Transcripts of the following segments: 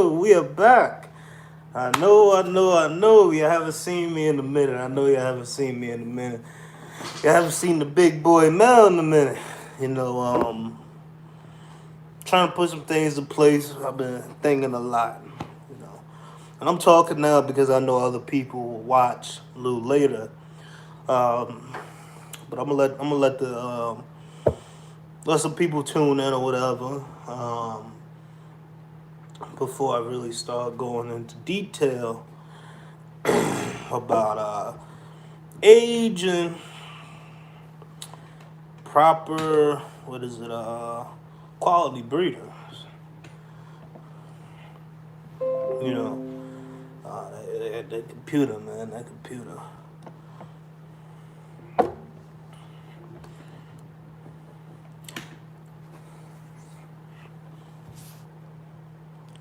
We are back. I know. You haven't seen me in a minute. I know you haven't seen me in a minute. You haven't seen the big boy Mel in a minute. You know, trying to put some things in place. I've been thinking a lot. You know, and I'm talking now because I know other people will watch a little later. Um, but I'm gonna let the let some people tune in or whatever. Before I really start going into detail about age and proper quality breeders. You know, that computer, man, that computer.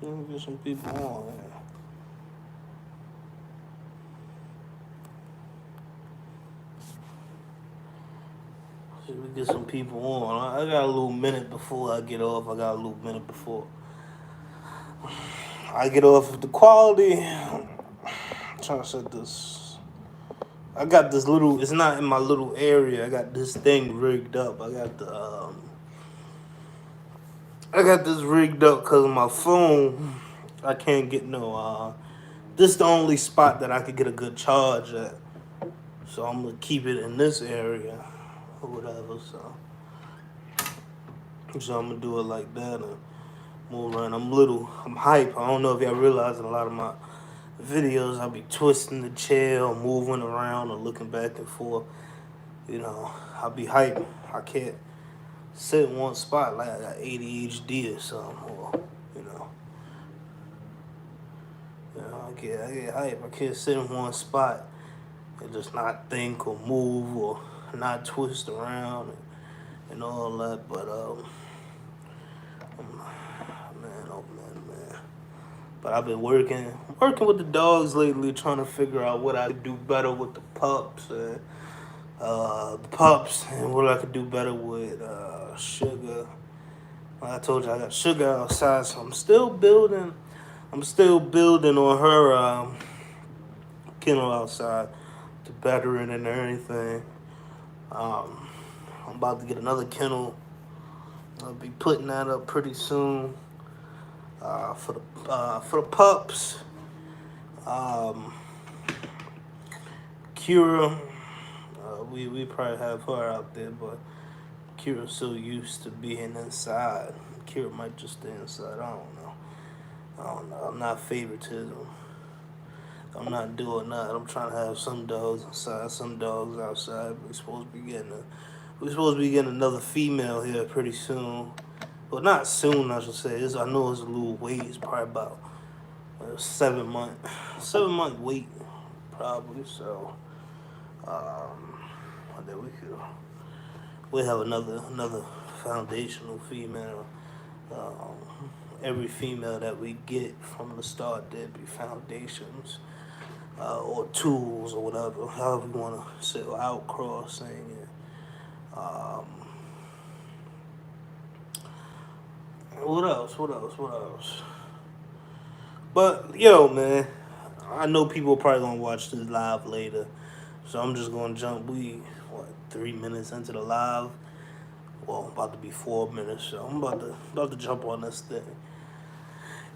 Let me get some people on. Man. Let me get some people on. I got a little minute before I get off. I got a little minute before I get off of the quality. I'm trying to set this. I got this little. It's not in my little area. I got this thing rigged up. I got this rigged up because of my phone. I can't get no. This is the only spot that I could get a good charge at. So I'm gonna keep it in this area or whatever. So I'm gonna do it like that and move around. I'm hype. I don't know if y'all realize in a lot of my videos I'll be twisting the chair or moving around or looking back and forth. You know, I'll be hype. I can't sit in one spot like I got ADHD or something. Or, you know, I get hype. I can't sit in one spot and just not think or move or not twist around and all that. But man, oh man. But I've been working with the dogs lately, trying to figure out what I could do better with the pups and what I could do better with Sugar. Like I told you, I got Sugar outside, so I'm still building. I'm still building on her kennel outside to better it and everything. Um, I'm about to get another kennel. I'll be putting that up pretty soon for the pups. Um, Kira, we probably have her out there, but Kira's so used to being inside. Kira might just stay inside. I don't know. I'm not favoritism. I'm not doing that. I'm trying to have some dogs inside, some dogs outside. We're supposed to be getting another female here pretty soon. Well, not soon, I should say. I know it's a little wait. It's probably about 7 month wait, probably. So, then we have another foundational female. Um, every female that we get from the start, there'd be foundations or tools or whatever, however you want to say, or outcrossing. Um, what else? But yo, man, I know people probably gonna watch this live later, so I'm just gonna jump. 3 minutes into the live. Well, about to be 4 minutes, so I'm about to jump on this thing.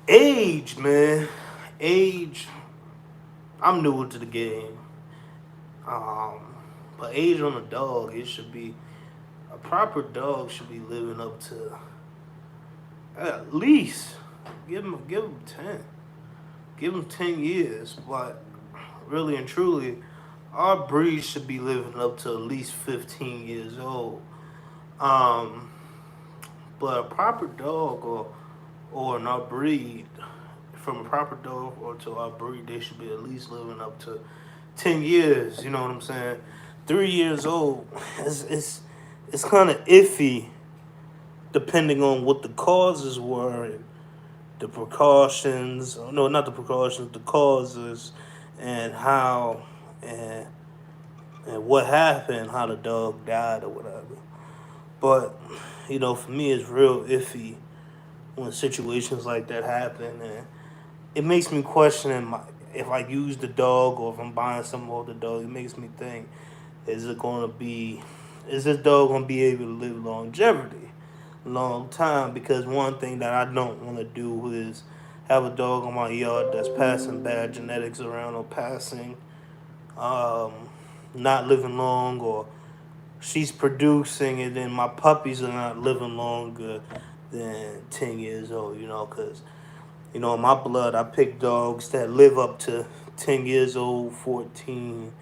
Age, man, age. I'm new to the game, but age on a dog, it should be a proper dog should be living up to at least give him 10. Give them 10 years, but really and truly, our breed should be living up to at least 15 years old. Um, but a proper dog or an our breed, from a proper dog or to our breed, they should be at least living up to 10 years. You know what I'm saying? 3 years old, it's kind of iffy, depending on what the causes were and the precautions. No, not the precautions, the causes, and how and what happened, how the dog died or whatever. But for me, it's real iffy when situations like that happen, and it makes me question if I use the dog or if I'm buying some older dog. It makes me think: Is it gonna be? Is this dog gonna be able to live longevity, long time? Because one thing that I don't want to do is have a dog in my yard that's passing bad genetics around or passing, um, not living long, or she's producing and then my puppies are not living longer than 10 years old, because, in my blood, I pick dogs that live up to 10 years old, 14,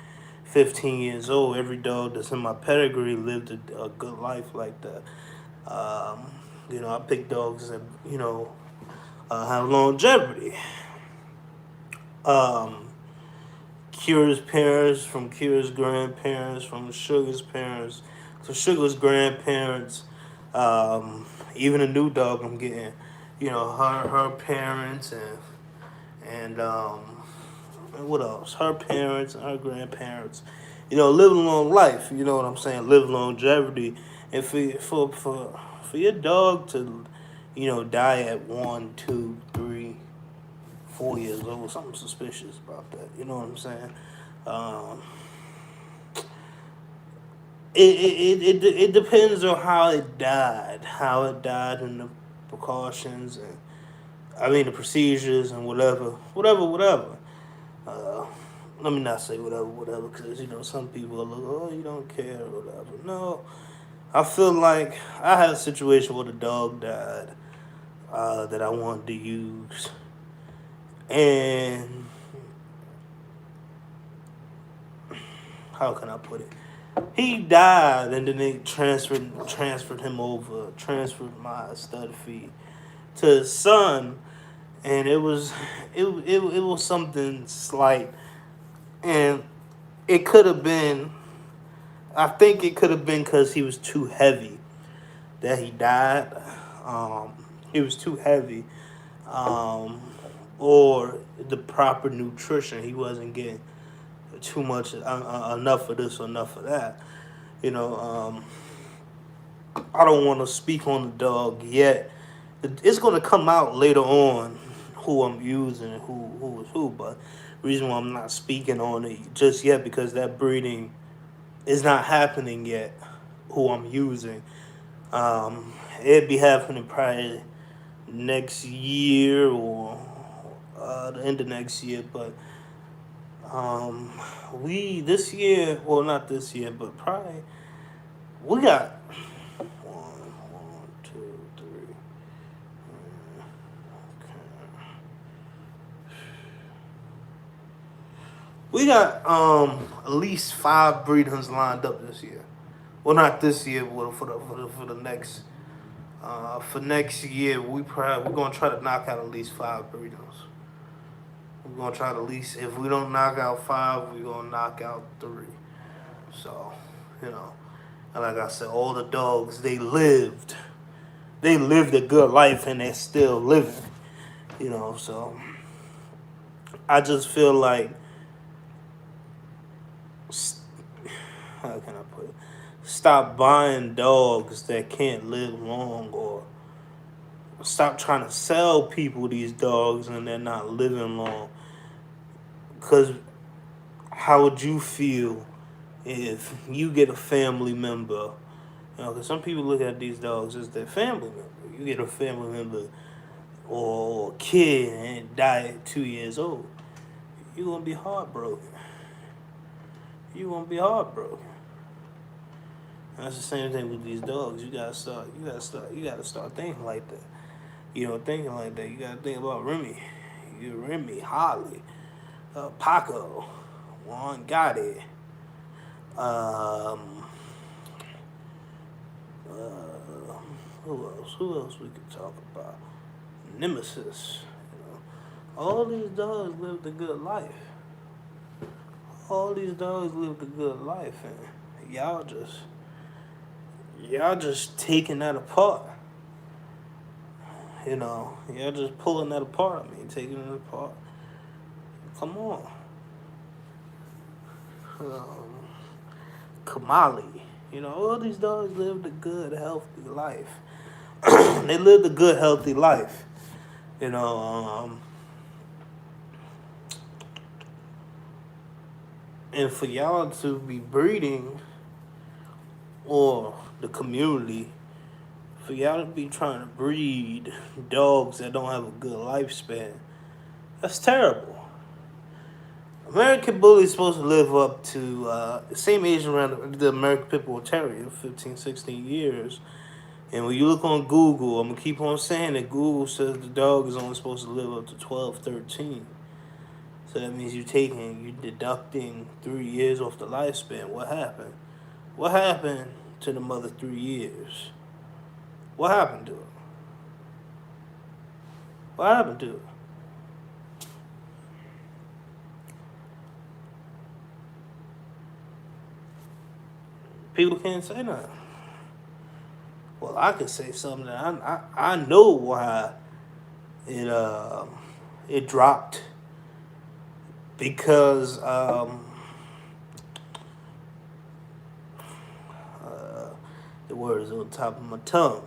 15 years old. Every dog that's in my pedigree lived a good life like that. Um, I pick dogs that, have longevity. Um, Kira's parents, from Kira's grandparents, from Sugar's parents, to Sugar's grandparents, even a new dog I'm getting, her parents and what else? Her parents and her grandparents, live a long life. You know what I'm saying? Live longevity, and for your dog to, die at 1, 2, 3, 4 years old, something suspicious about that. You know what I'm saying? Um, it depends on how it died, and the precautions, and I mean the procedures and whatever. Uh, Let me not say whatever, because some people are like, oh, you don't care or whatever. No, I feel like I had a situation where the dog died that I wanted to use, and how can I put it? He died, and then they transferred him over, transferred my stud feed to his son, and it was something slight, and it could have been. I think it could have been because he was too heavy that he died. Um, he was too heavy, um, or the proper nutrition. He wasn't getting too much, enough of this or enough of that. You know, I don't want to speak on the dog yet. It's going to come out later on who I'm using and who is who. But the reason why I'm not speaking on it just yet because that breeding is not happening yet. Who I'm using, it'd be happening probably next year or the end of next year. But we this year, well, not this year, but probably we got one, two, three. Okay. We got at least 5 breedings lined up this year. Well, not this year, but for the next for next year, we're gonna try to knock out at least 5 breedings. We're gonna try to at least, if we don't knock out 5, we're gonna knock out 3. So, and like I said, all the dogs they lived a good life and they're still living. So I just feel like, how can I put it? Stop buying dogs that can't live long, or stop trying to sell people these dogs and they're not living long. Because how would you feel if you get a family member? Because some people look at these dogs as their family member. You get a family member or a kid and die at 2 years old. You're going to be heartbroken. You're going to be heartbroken. And that's the same thing with these dogs. You gotta start thinking like that. Thinking like that. You gotta think about Remy. Remy, Holly, Paco, Juan Gotti, um, who else? Who else we could talk about? Nemesis. All these dogs lived a good life. All these dogs lived a good life, and y'all just taking that apart. Y'all just pulling that apart. Taking it apart. Come on. Kamali. All these dogs lived a good, healthy life. They lived a good, healthy life. And for y'all to be breeding, or the community, for y'all to be trying to breed dogs that don't have a good lifespan, that's terrible. American Bully is supposed to live up to the same age around the American Pit Bull Terrier, 15, 16 years. And when you look on Google, I'm going to keep on saying that Google says the dog is only supposed to live up to 12, 13. So that means you deducting 3 years off the lifespan. What happened? What happened to the mother 3 years? What happened to her? What happened to her? People can't say nothing. Well, I could say something that I know why it it dropped, because the word is on top of my tongue,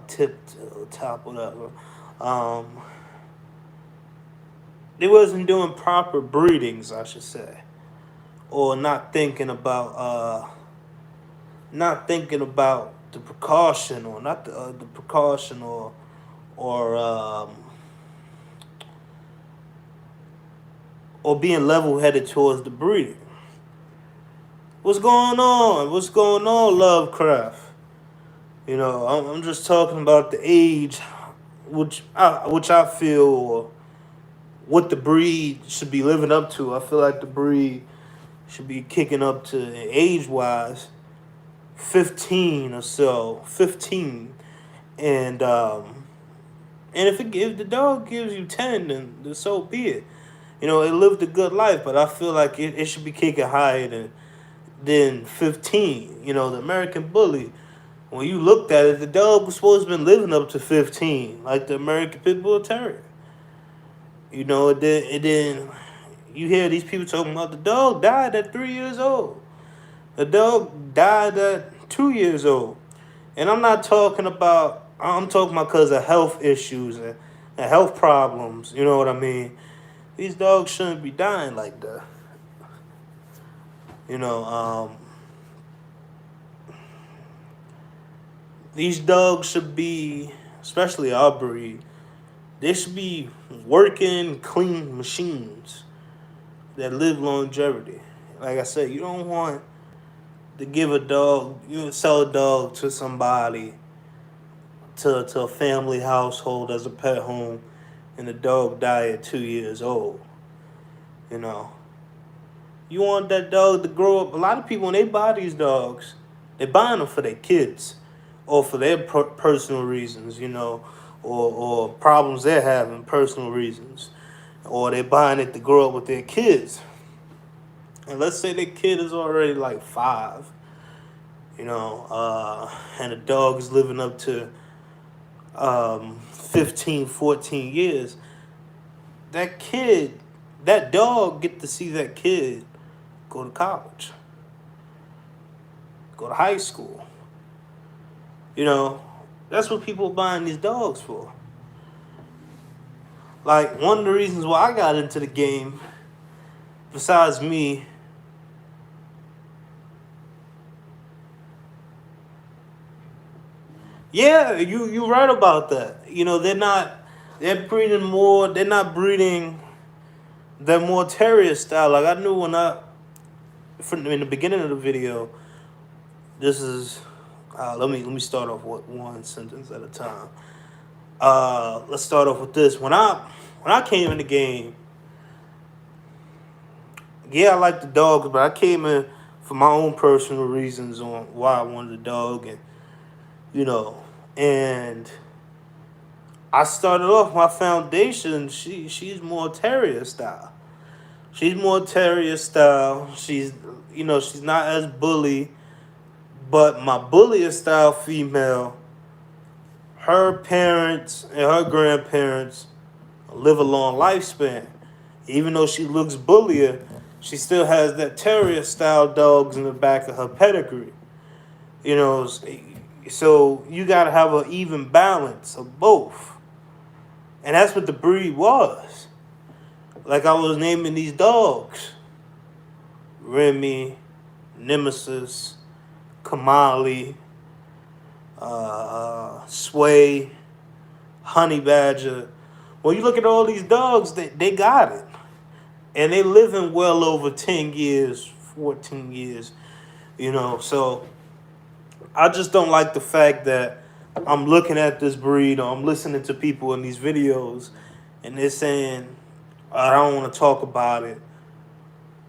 tip to top, whatever. They wasn't doing proper breedings, I should say, or not thinking about the precaution, or not the precaution, or or being level headed towards the breeding. What's going on? What's going on, Lovecraft? You know, I'm just talking about the age, which I feel, or what the breed should be living up to. I feel like the breed should be kicking up to, age wise, 15 or so, 15, and if the dog gives you 10, then so be it. You know, it lived a good life, but I feel like it should be kicking higher than 15. You know, the American Bully, when you looked at it, the dog was supposed to have been living up to 15, like the American Pit Bull Terrier. You know, it didn't. You hear these people talking about the dog died at 3 years old. The dog died at 2 years old. And I'm talking about because of health issues and health problems. You know what I mean? These dogs shouldn't be dying like that. You know, these dogs should be, especially our breed, they should be working clean machines that live longevity. Like I said, you don't want to sell a dog to somebody, to a family household as a pet home, and the dog die at 2 years old. You know, you want that dog to grow up. A lot of people, when they buy these dogs, they're buying them for their kids, or for their personal reasons, you know, or problems they're having, personal reasons, or they're buying it to grow up with their kids. And let's say their kid is already like 5, you know, and the dog is living up to 15, 14 years. That dog get to see that kid go to college, go to high school. You know, that's what people are buying these dogs for. Like, one of the reasons why I got into the game, besides me, yeah, you right about that. You know, they're not breeding they're more terrier style. Like, I knew in the beginning of the video, this is, let me start off with one sentence at a time. Let's start off with this. When I came in the game, yeah, I like the dogs, but I came in for my own personal reasons on why I wanted a dog, and you know, and I started off my foundation. She's more terrier style. She's more terrier style. She's not as bully, but my bullier style female, her parents and her grandparents live a long lifespan. Even though she looks bullier, she still has that terrier style dogs in the back of her pedigree. You know, so you got to have an even balance of both. And that's what the breed was. Like I was naming these dogs: Remy, Nemesis, Kamali, Sway, Honey Badger. When you look at all these dogs, they got it. And they living well over 10 years, 14 years, So I just don't like the fact that I'm looking at this breed or I'm listening to people in these videos and they're saying, I don't want to talk about it.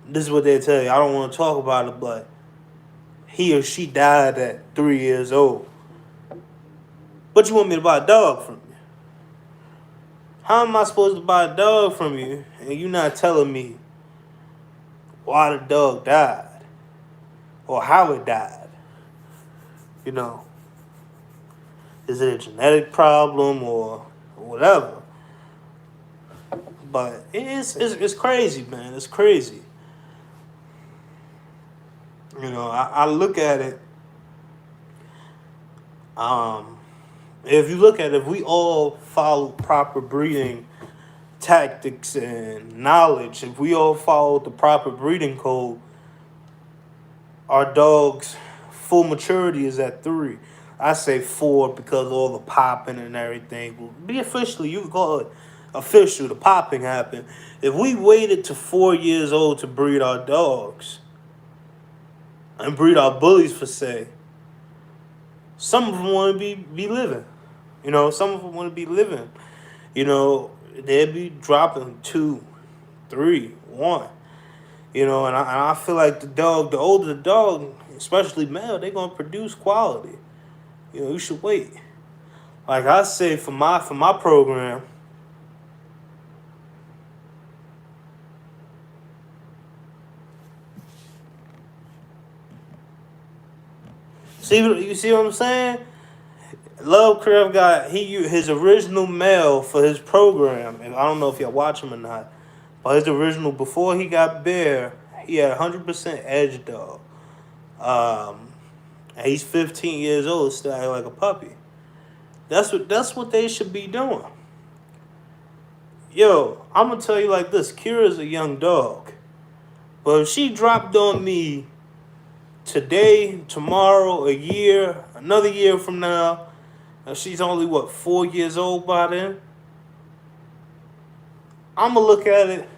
This is what they tell you. I don't want to talk about it, but he or she died at 3 years old. But you want me to buy a dog from you? How am I supposed to buy a dog from you and you're not telling me why the dog died or how it died? Is it a genetic problem or whatever? But it's crazy, man. It's crazy. I look at it. If you look at it, if we all follow proper breeding tactics and knowledge, if we all follow the proper breeding code, our dog's full maturity is at 3. I say 4 because all the popping and everything will be officially, you can call it official, the popping happened. If we waited to 4 years old to breed our dogs and breed our bullies for say, some of them want to be living. Some of them want to be living. They'll be dropping 2, 3, 1. And I feel like the older the dog, especially male, they're gonna produce quality. You should wait. Like I say for my program, you see what I'm saying? Lovecraft got his original male for his program, and I don't know if y'all watch him or not, but his original before he got Bear, he had 100% edge dog. And he's 15 years old, still acting like a puppy. That's what they should be doing. Yo, I'm gonna tell you like this: Kira's a young dog, but if she dropped on me today, tomorrow, a year, another year from now, and she's only 4 years old by then, I'm gonna look at it.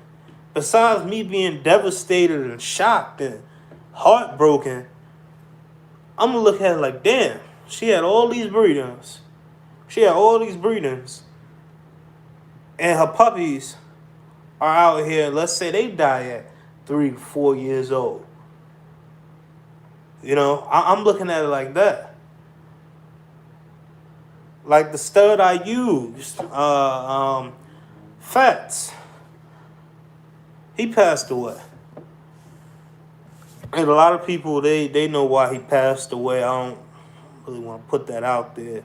Besides me being devastated and shocked and heartbroken, I'm gonna look at it like, damn, she had all these breedings. And her puppies are out here, let's say they die at 3, 4 years old. I'm looking at it like that. Like the stud I used, Fats, he passed away. And a lot of people, they know why he passed away. I don't really want to put that out there.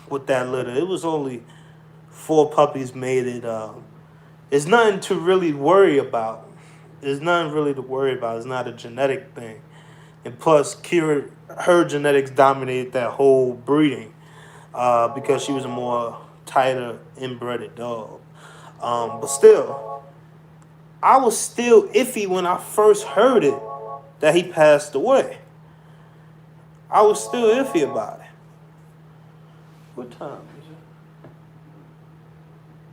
With that litter, it was only 4 puppies made it. It's nothing to really worry about. It's not a genetic thing. And plus, Kira, her genetics dominated that whole breeding because she was a more tighter inbred dog. But still, I was still iffy when I first heard it that he passed away. I was still iffy about it. What time is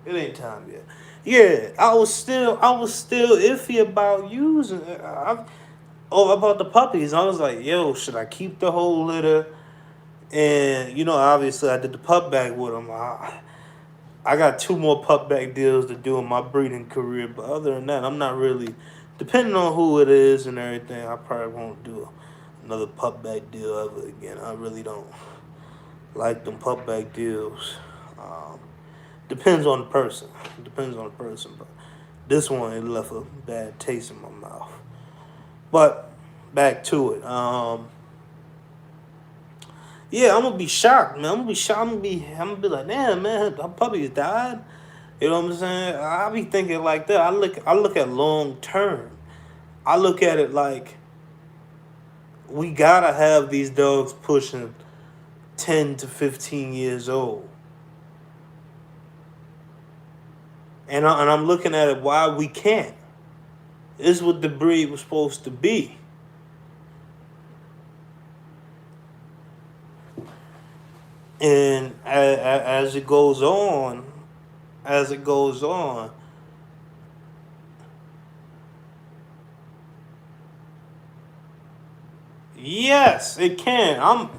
it? It ain't time yet. Yeah, I was still iffy about using it. About the puppies. I was like, yo, should I keep the whole litter? And obviously I did the pup bag with them. I got 2 more pup bag deals to do in my breeding career, but other than that, I'm not really, depending on who it is and everything, I probably won't do another pup bag deal ever again. I really don't like them pup bag deals. Depends on the person. But this one, it left a bad taste in my mouth. But back to it. Yeah, I'm gonna be shocked, man. I'm gonna be like, damn, man, her puppies died. You know what I'm saying? I be thinking like that. I look at long term. I look at it like we gotta have these dogs pushing 10 to 15 years old. and I'm looking at it why we can't. This is what the breed was supposed to be. And as it goes on, as it goes on, yes, it can.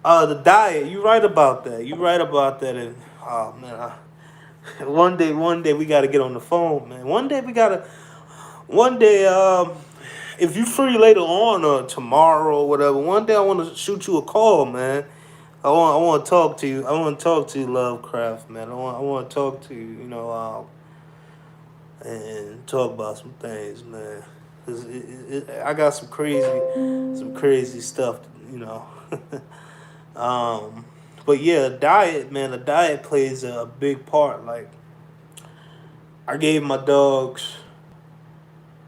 The diet. You right about that. You right about that. And oh man, one day we got to get on the phone, man. One day, if you free later on or tomorrow or whatever, one day I want to shoot you a call, man. I want to talk to you. I want to talk to you, Lovecraft, man. I want to talk to you, and talk about some things, man. 'Cause I got some crazy stuff, you know. um, but yeah, diet, man. The diet plays a big part. Like I gave my dogs,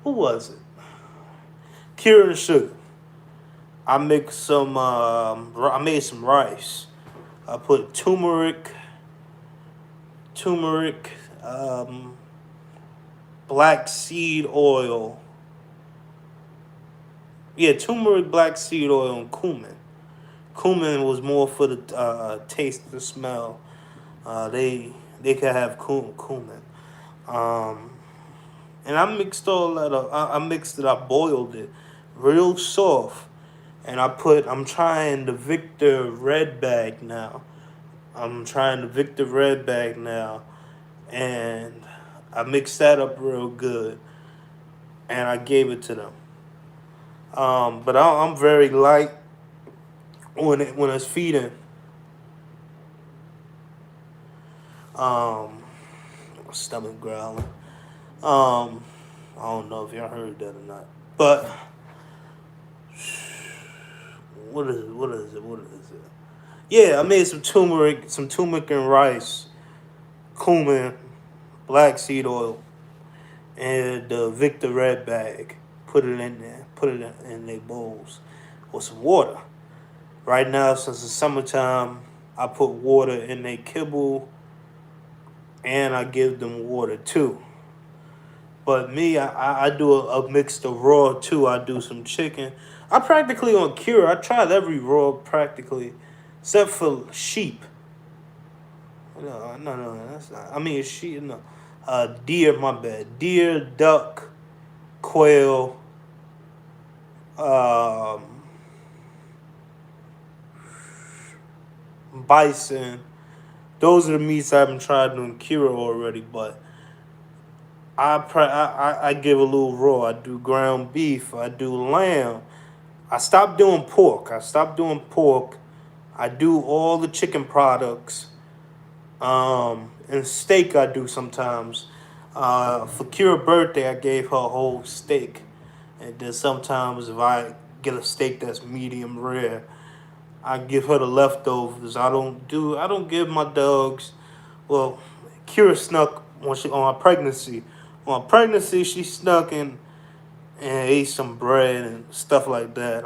who was it? Kira and Sugar. I mixed some. I made some rice. I put turmeric, black seed oil. Yeah, turmeric, black seed oil, and cumin. Cumin was more for the taste, the smell. They could have cumin. Um, and I mixed all that up. I mixed it. I boiled it, real soft. And I'm trying the Victor Red Bag now. I'm trying the Victor Red Bag now, and I mixed that up real good, and I gave it to them. But I'm very light when it's feeding. Um, Stomach growling. Um, I don't know if y'all heard that or not, but what is it? What is it? What is it? Yeah, I made some turmeric and rice, cumin, black seed oil, and the Victor Red Bag. Put it in there. Put it in their bowls with some water. Right now, since it's summertime, I put water in their kibble, and I give them water too. But me, I do a mix of raw too. I do some chicken. I practically on cure. I tried every raw practically, except for sheep. No, that's not. I mean, sheep. No, deer. My bad. Deer, duck, quail, um, bison. Those are the meats I haven't tried doing cure already, but I give a little raw. I do ground beef. I do lamb. I stopped doing pork. I do all the chicken products. And steak I do sometimes. For Kira's birthday, I gave her a whole steak. And then sometimes if I get a steak that's medium rare, I give her the leftovers. I don't give my dogs. Well, Kira snuck when she on her pregnancy. On her pregnancy, she snuck and ate some bread and stuff like that.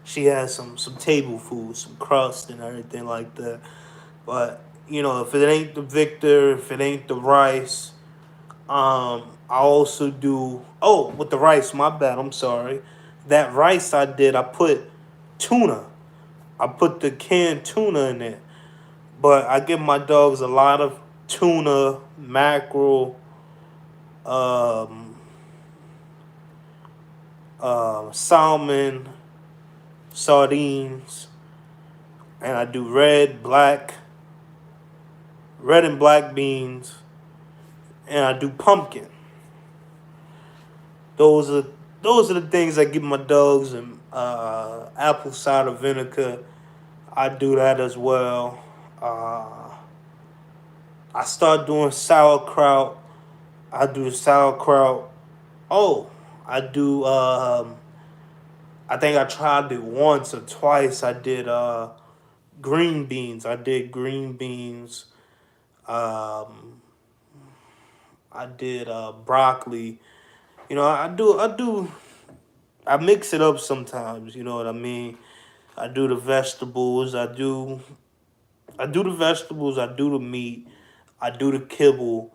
She had some table food, some crust and everything like that. But if it ain't the Victor, if it ain't the rice, I also do. Oh, with the rice, my bad. I'm sorry. That rice I did, I put tuna. I put the canned tuna in it. But I give my dogs a lot of tuna, mackerel, um, salmon, sardines, and I do red and black beans, and I do pumpkin. Those are those are the things I give my dogs, and apple cider vinegar. I do that as well. Uh, I start doing sauerkraut. I do sauerkraut. Oh, I do. I think I tried it once or twice. I did green beans. I did green beans. Um, I did broccoli. I mix it up sometimes. You know what I mean? I do the vegetables. I do the vegetables. I do the meat. I do the kibble.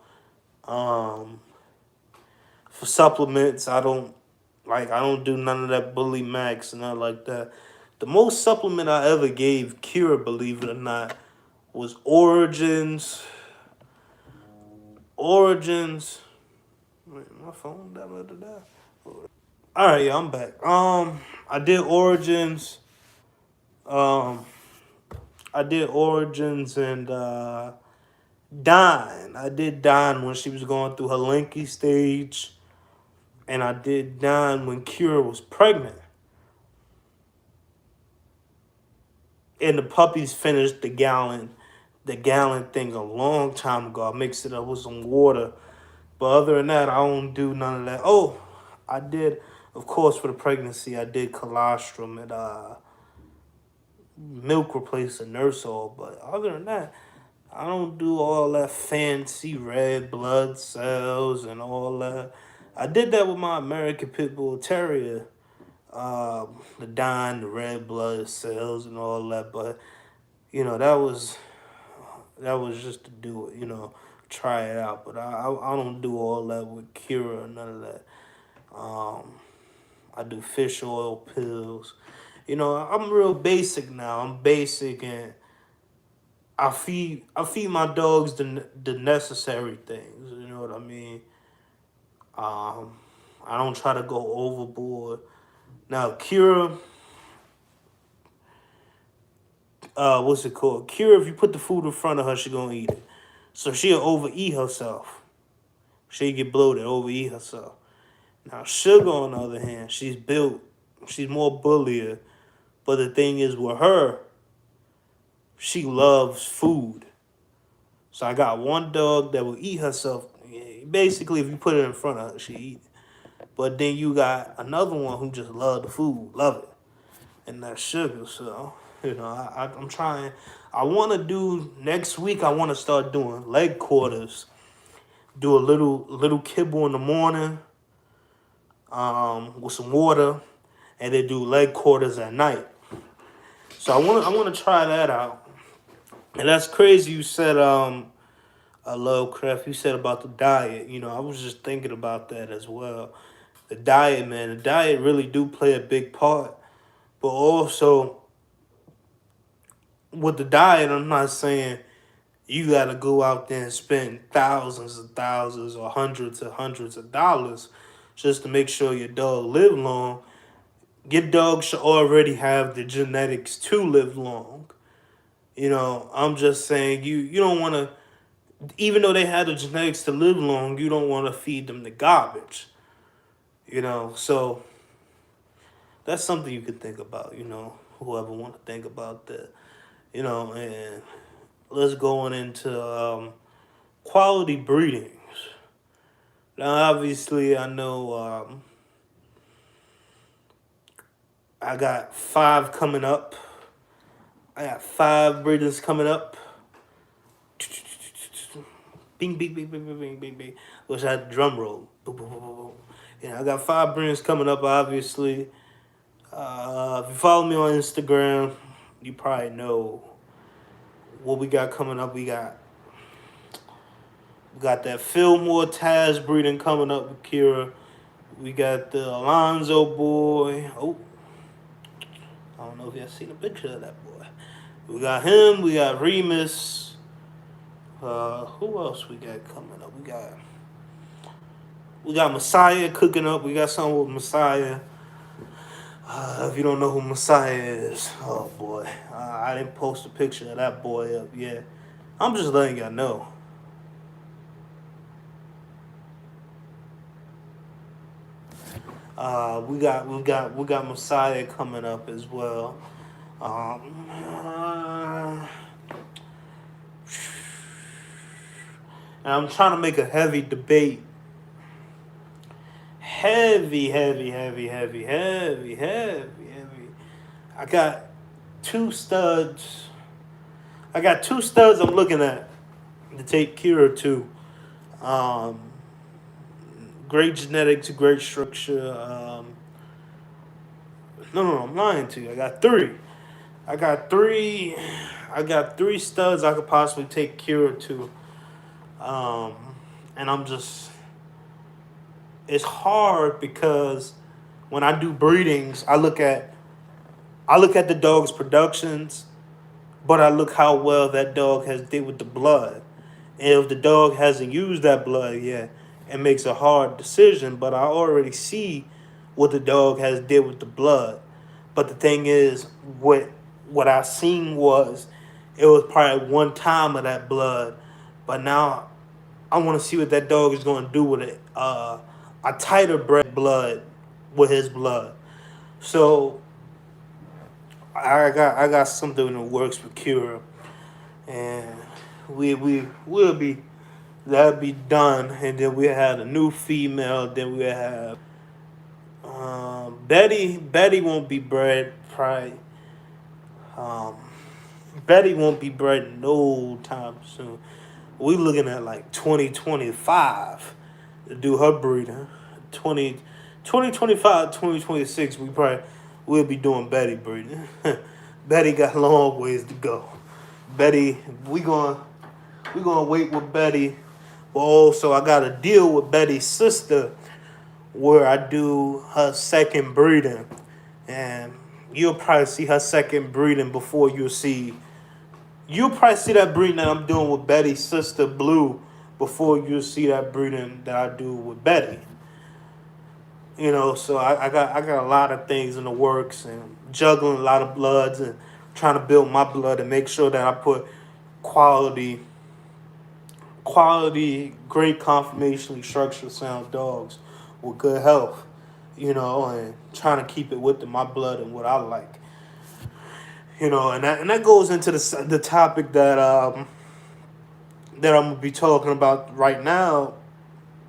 Um, for supplements, I don't do none of that Bully Max and nothing like that. The most supplement I ever gave Kira, believe it or not, was Origins. Origins. Wait, my phone died. All right, yeah, I'm back. I did Origins. Um, I did Origins and Dine. I did Dine when she was going through her lanky stage, and I did Dine when Kira was pregnant. And the puppies finished the gallon thing a long time ago. I mixed it up with some water. But other than that, I don't do none of that. Oh, I did, of course, for the pregnancy, I did colostrum and milk replacer nurse all. But other than that, I don't do all that fancy red blood cells and all that. I did that with my American Pit Bull Terrier, the dye, the red blood cells and all that. But you know that was just to do it, try it out. But I don't do all that with Kira or none of that. Um, I do fish oil pills. I'm real basic now. I'm basic and I feed my dogs the necessary things. You know what I mean? Um, I don't try to go overboard. Now Kira, what's it called? Kira, if you put the food in front of her, she gonna eat it. So she'll overeat herself. She'll get bloated, overeat herself. Now Sugar, on the other hand, she's built. She's more bullier. But the thing is with her, she loves food. So I got one dog that will eat herself. Basically, if you put it in front of her, she eat it. But then you got another one who just love the food, love it, and that's Sugar. So I'm trying. I want to do next week. I want to start doing leg quarters. Do a little kibble in the morning, with some water, and then do leg quarters at night. So I want to try that out. And that's crazy. You said I love Craft. You said about the diet. I was just thinking about that as well. The diet, man. The diet really do play a big part. But also with the diet, I'm not saying you got to go out there and spend thousands and thousands or hundreds of dollars just to make sure your dog live long. Your dog should already have the genetics to live long. I'm just saying you don't want to, even though they have the genetics to live long, you don't want to feed them the garbage. So that's something you could think about. Whoever want to think about that. And let's go on into quality breedings. Now, obviously, I know I got 5 coming up. I got 5 breedings coming up. Bing, bing, bing, bing, bing, bing, bing, bing. Wish I had a drum roll. Boom, boom, boom, boom, boom. I got 5 breedings coming up, obviously. If you follow me on Instagram, you probably know what we got coming up. We got that Fillmore Taz breeding coming up with Kira. We got the Alonzo boy. Oh, I don't know if y'all seen a picture of that boy. We got him. We got Remus. Who else we got coming up? We got Messiah cooking up. We got something with Messiah. If you don't know who Messiah is, oh boy, I didn't post a picture of that boy up yet. I'm just letting y'all know. We got Messiah coming up as well. And I'm trying to make a heavy debate. Heavy. I got 2 studs. I'm looking at to take Kira to. Great genetics, great structure. No, I'm lying to you. I got 3. I got 3 studs I could possibly take Kira to. and it's hard because when I do breedings, I look at the dog's productions, but I look how well that dog has did with the blood. And if the dog hasn't used that blood yet, it makes a hard decision. But I already see what the dog has did with the blood. But the thing is, what I seen was it was probably one time of that blood, but now I want to see what that dog is going to do with it. A tighter bred blood with his blood. So I got something in the works with Kira, and we will be that'll be done, and then we had a new female. Then we have Betty. Betty won't be bred probably. Um, Betty won't be bred no time soon. We looking at like 2025 to do her breeding. 2025, 2026. We probably will be doing Betty breeding. Betty got a long ways to go. Betty, we gonna wait with Betty. But also, I got a deal with Betty's sister where I do her second breeding, and you'll probably see her second breeding before you'll probably see that breeding that I'm doing with Betty's sister Blue before you'll see that breeding that I do with Betty. You know, so I got a lot of things in the works and juggling a lot of bloods and trying to build my blood and make sure that I put quality great conformationally structured sound dogs with good health, you know, and trying to keep it within my blood and what I like, you know, and that goes into the topic that I'm gonna be talking about right now.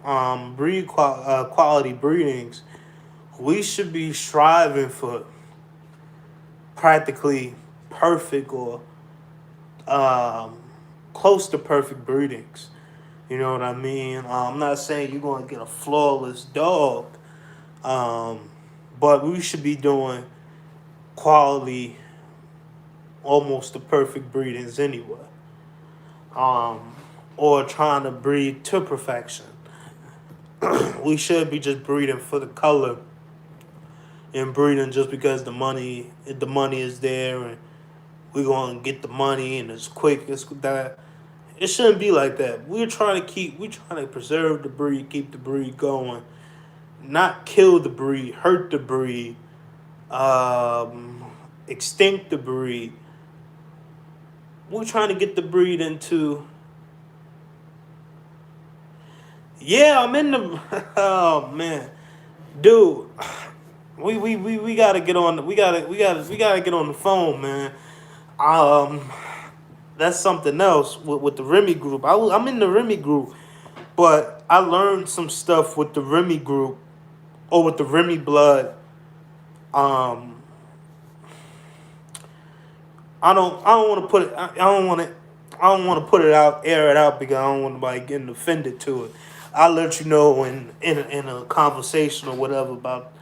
Quality breedings. We should be striving for practically perfect or um, close to perfect breedings. You know what I mean? I'm not saying you're going to get a flawless dog, um, but we should be doing quality, almost the perfect breedings anyway. Um, or trying to breed to perfection. We should be just breeding for the color and breeding just because the money is there and we're going to get the money and it's quick. It's that. It shouldn't be like that. We're trying to preserve the breed, keep the breed going, not kill the breed, hurt the breed, extinct the breed. We're trying to get the breed into. Yeah, I'm in the. Oh man, dude, we gotta get on. We gotta get on the phone, man. Um, that's something else with the Remy group. I'm in the Remy group, but I learned some stuff with the Remy group or with the Remy blood. Um, I don't want to put it. I don't want to. I don't want to put it out, air it out because I don't want nobody getting offended to it. I'll let you know in a conversation or whatever about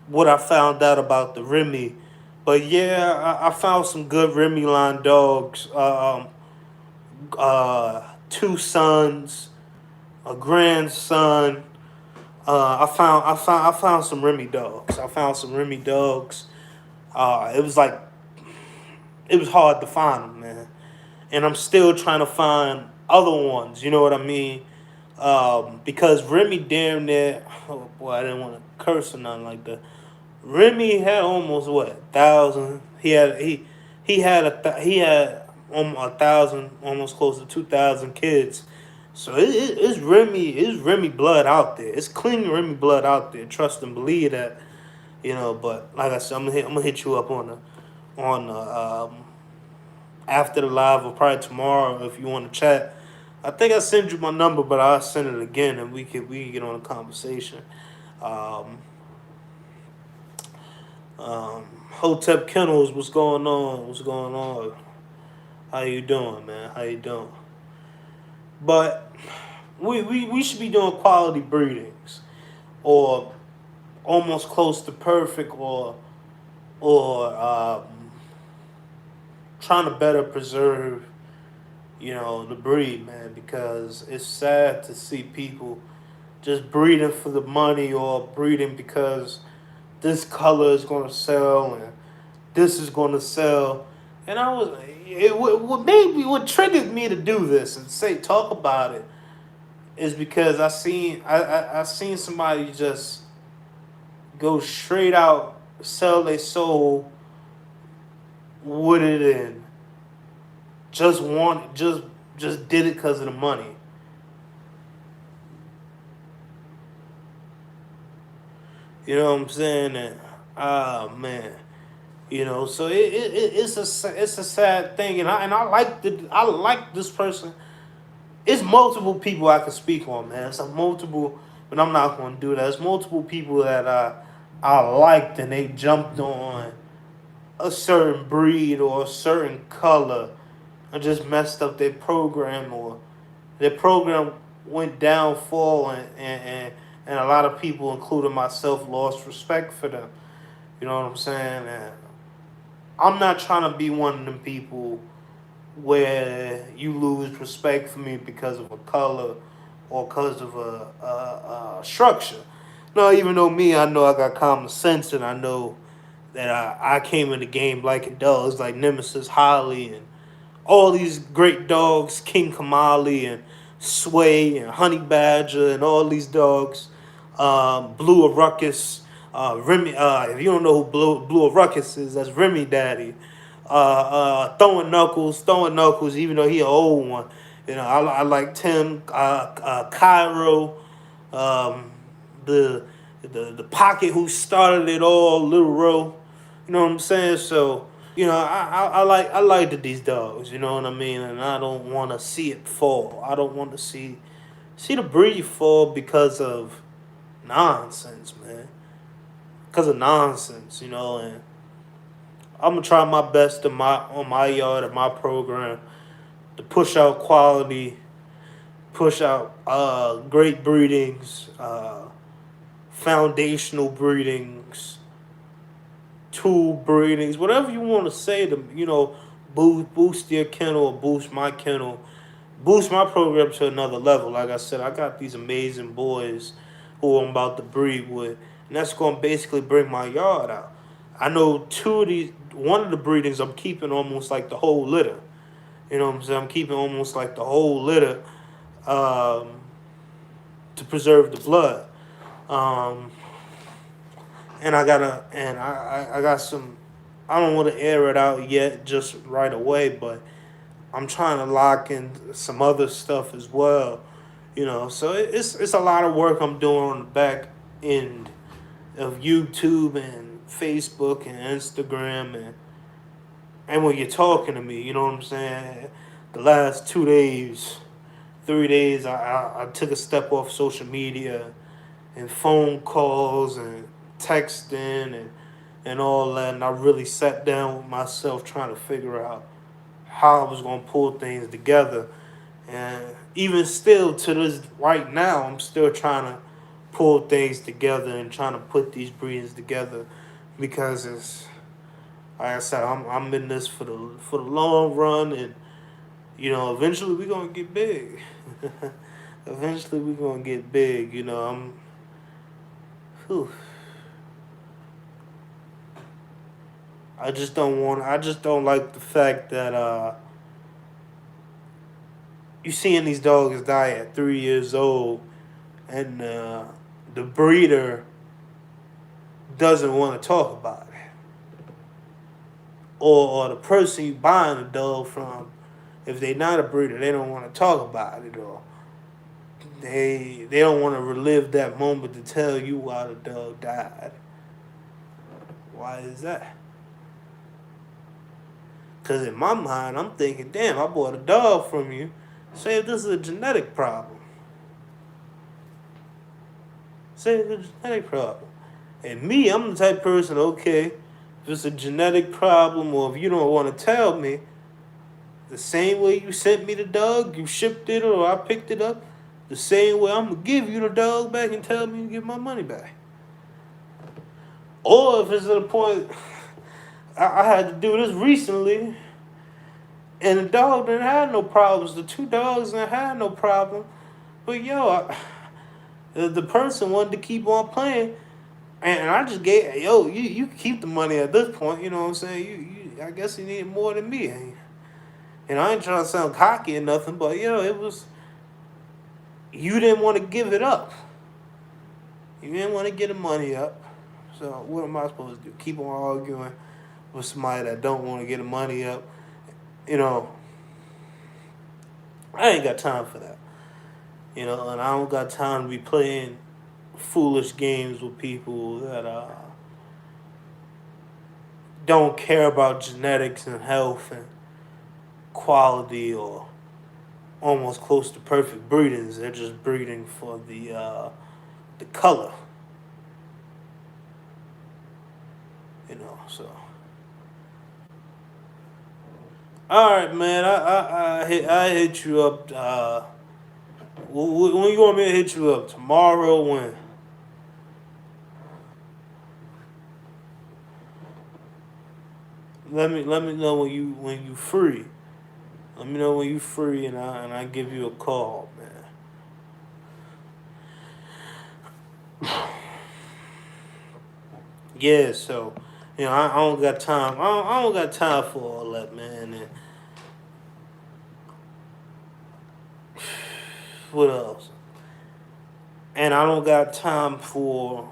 what I found out about the Remy. But yeah, I found some good Remy line dogs. Two sons, a grandson. I found some Remy dogs. I found some Remy dogs. It was like it was hard to find them, man. And I'm still trying to find other ones. You know what I mean? Because Remy damn near. Oh boy, I didn't want to curse or nothing like that. Remy had almost what 1,000. He had almost 1,000, almost close to 2,000 kids. So it's Remy blood out there. It's clean Remy blood out there. Trust and believe that, you know. But like I said, I'm gonna hit you up on the after the live or probably tomorrow if you want to chat. I think I sent you my number, but I'll send it again and we can get on a conversation. Um, Hotep Kennels, what's going on? What's going on? How you doing, man? How you doing? But we should be doing quality breedings or almost close to perfect or trying to better preserve, the breed, man, because it's sad to see people just breeding for the money or breeding because this color is going to sell and this is going to sell. And what made me, what triggered me to do this and say talk about it is because I seen somebody just go straight out sell their soul with it and just did it because of the money. You know what I'm saying? And man, so it's a sad thing, and I like this person. It's multiple people I can speak on, man. It's a multiple, but I'm not going to do that. It's multiple people that I liked, and they jumped on a certain breed or a certain color, and just messed up their program, or their program went downfall, and a lot of people, including myself, lost respect for them. You know what I'm saying? And I'm not trying to be one of them people where you lose respect for me because of a color or because of a structure. No, even though me, I know I got common sense, and I know that I came in the game like it does, like Nemesis, Holly, and all these great dogs, King Kamali and Sway and Honey Badger and all these dogs, Blue Ruckus, Remy. If you don't know who Blue Ruckus is, that's Remy Daddy. Throwing Knuckles, even though he an old one. I like Tim, Cairo, um, the the pocket who started it all, Little Row. You know what I'm saying? So I like these dogs. You know what I mean? And I don't want to see it fall. I don't want to see the breed fall because of nonsense, man. Because of nonsense, and I'm gonna try my best on my yard and my program to push out quality, push out great breedings, foundational breedings, tool breedings, whatever you want to say to boost your kennel or boost my kennel, boost my program to another level. Like I said, I got these amazing boys who I'm about to breed with, and that's gonna basically bring my yard out. I know one of the breedings I'm keeping almost like the whole litter. You know what I'm saying? I'm keeping almost like the whole litter um, to preserve the blood. Um, and I got some. I don't want to air it out yet, just right away, but I'm trying to lock in some other stuff as well. So it's a lot of work I'm doing on the back end of YouTube and Facebook and Instagram and when you're talking to me, you know what I'm saying? The last 2 days, 3 days, I took a step off social media and phone calls and texting and all that, and I really sat down with myself trying to figure out how I was gonna pull things together. And even still to this right now, I'm still trying to pull things together and trying to put these breeds together because it's like I said, I'm in this for the long run, and eventually we're gonna get big. Eventually we're gonna get big. Whew, I just don't like the fact that you seeing these dogs die at 3 years old, and the breeder doesn't want to talk about it, or the person you buying the dog from, if they're not a breeder, they don't want to talk about it, or they don't want to relive that moment to tell you why the dog died. Why is that? Because in my mind, I'm thinking, damn, I bought a dog from you. Say if this is a genetic problem. Say it's a genetic problem. And me, I'm the type of person, okay, if it's a genetic problem or if you don't want to tell me, the same way you sent me the dog, you shipped it or I picked it up, the same way I'm going to give you the dog back and tell me to give my money back. Or if it's at a point, I had to do this recently, And the dog didn't have no problems. The two dogs didn't have no problem. But yo, the person wanted to keep on playing, and I just gave you keep the money at this point. You know what I'm saying? I guess you needed more than me. And I ain't trying to sound cocky or nothing, but it was you didn't want to give it up. You didn't want to get the money up. So what am I supposed to do? Keep on arguing with somebody that don't want to get the money up? You know, I ain't got time for that. And I don't got time to be playing foolish games with people that don't care about genetics and health and quality or almost close to perfect breedings. They're just breeding for the color. So. All right, man. I hit you up. When you want me to hit you up? Tomorrow? When? Let me know when you free. Let me know when you free, and I give you a call, man. Yeah. So, I don't got time. I don't got time for all that, man. And what else? And I don't got time for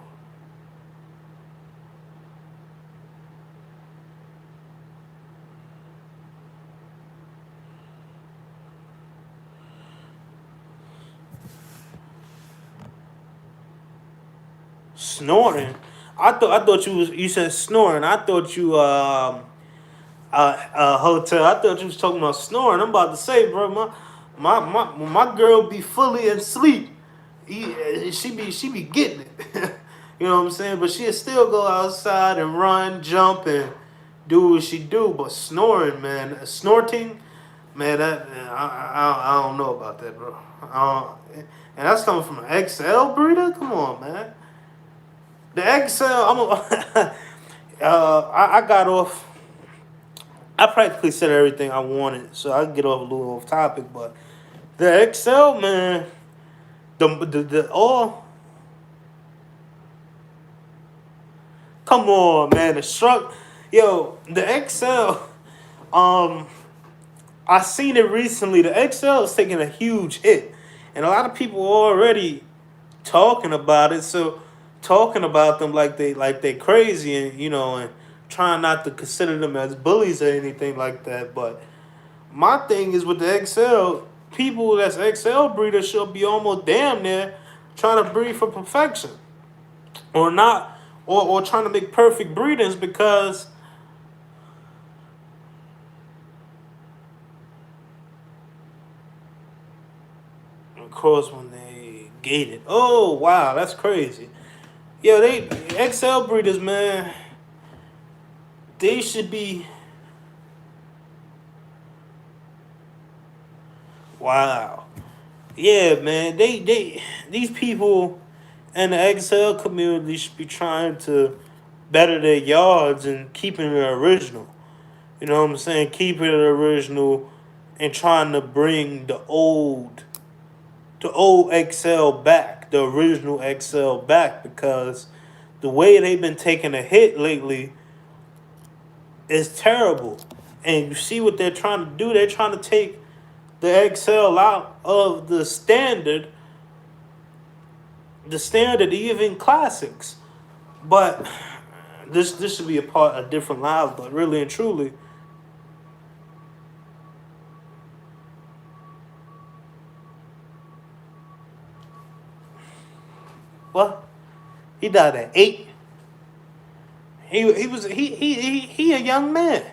snoring. I thought you said snoring. I thought you hotel. I thought you was talking about snoring. I'm about to say, bro, my girl be fully asleep. She be getting it. You know what I'm saying? But she'll still go outside and run, jump, and do what she do. But snoring, man, snorting, man, that I don't know about that, bro. And that's coming from an XL breeder. Come on, man. The XL, I got off. I practically said everything I wanted, so I can get off a little off topic. But the XL, man, the all. Come on, man, the struck, the XL. I seen it recently. The XL is taking a huge hit, and a lot of people are already talking about it. So talking about them like they crazy, and trying not to consider them as bullies or anything like that. But my thing is with the XL, people that's XL breeders should be almost damn near trying to breed for perfection, or not, or trying to make perfect breedings because. Of course, when they gated. Oh wow, that's crazy. They XL breeders, man. They should be. Wow. Yeah, man. These people in the XL community should be trying to better their yards and keeping it original. You know what I'm saying? Keeping it original and trying to bring the old XL back, the original XL back, because the way they've been taking a hit lately is terrible. And you see what they're trying to do? They're trying to take the XL out of the standard even classics. But this should be a different live, but really and truly. What? He died at 8. He a young man.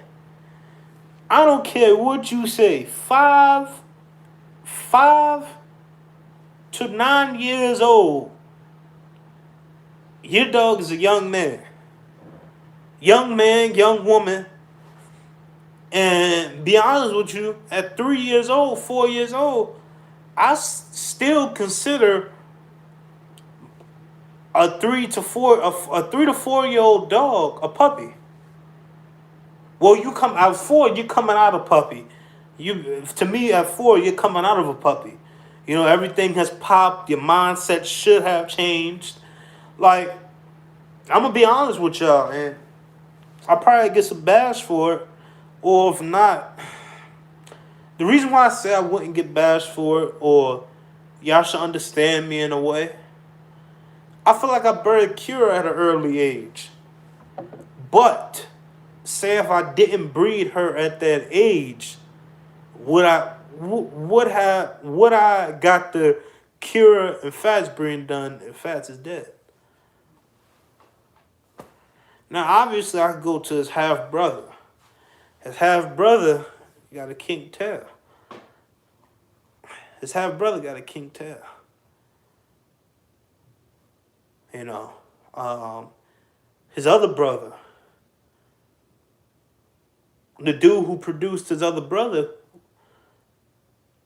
I don't care what you say. 5 to 9 years old. Your dog is a young man. Young man, young woman. And be honest with you, at 3 years old, 4 years old, I still consider a 3 to 4 year old dog a puppy. Well, you come out 4, you're coming out a puppy. To me, at 4, you're coming out of a puppy. You know, everything has popped. Your mindset should have changed. Like, I'm gonna be honest with y'all, and I probably get some bash for it, or if not, the reason why I say I wouldn't get bashed for it, or y'all should understand me in a way, I feel like I buried Kira at an early age. But say if I didn't breed her at that age, would I got the Kira and Fats breeding done if Fats is dead? Now obviously I could go to his half brother. His half brother got a kink tail. His half brother got a kink tail. You know, his other brother, the dude who produced his other brother,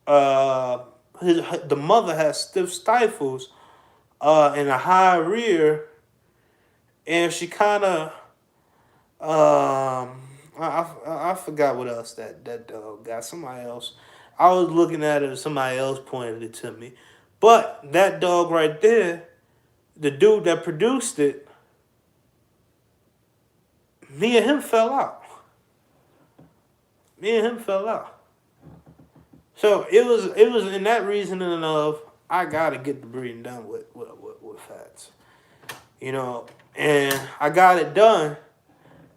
uh, the mother has stiff stifles, and a high rear, and she kind of, I forgot what else that dog got. Somebody else. I was looking at it, and somebody else pointed it to me. But that dog right there, the dude that produced it, me and him fell out. Me and him fell out. So it was in that reasoning of I gotta get the breeding done with Fats, you know, and I got it done,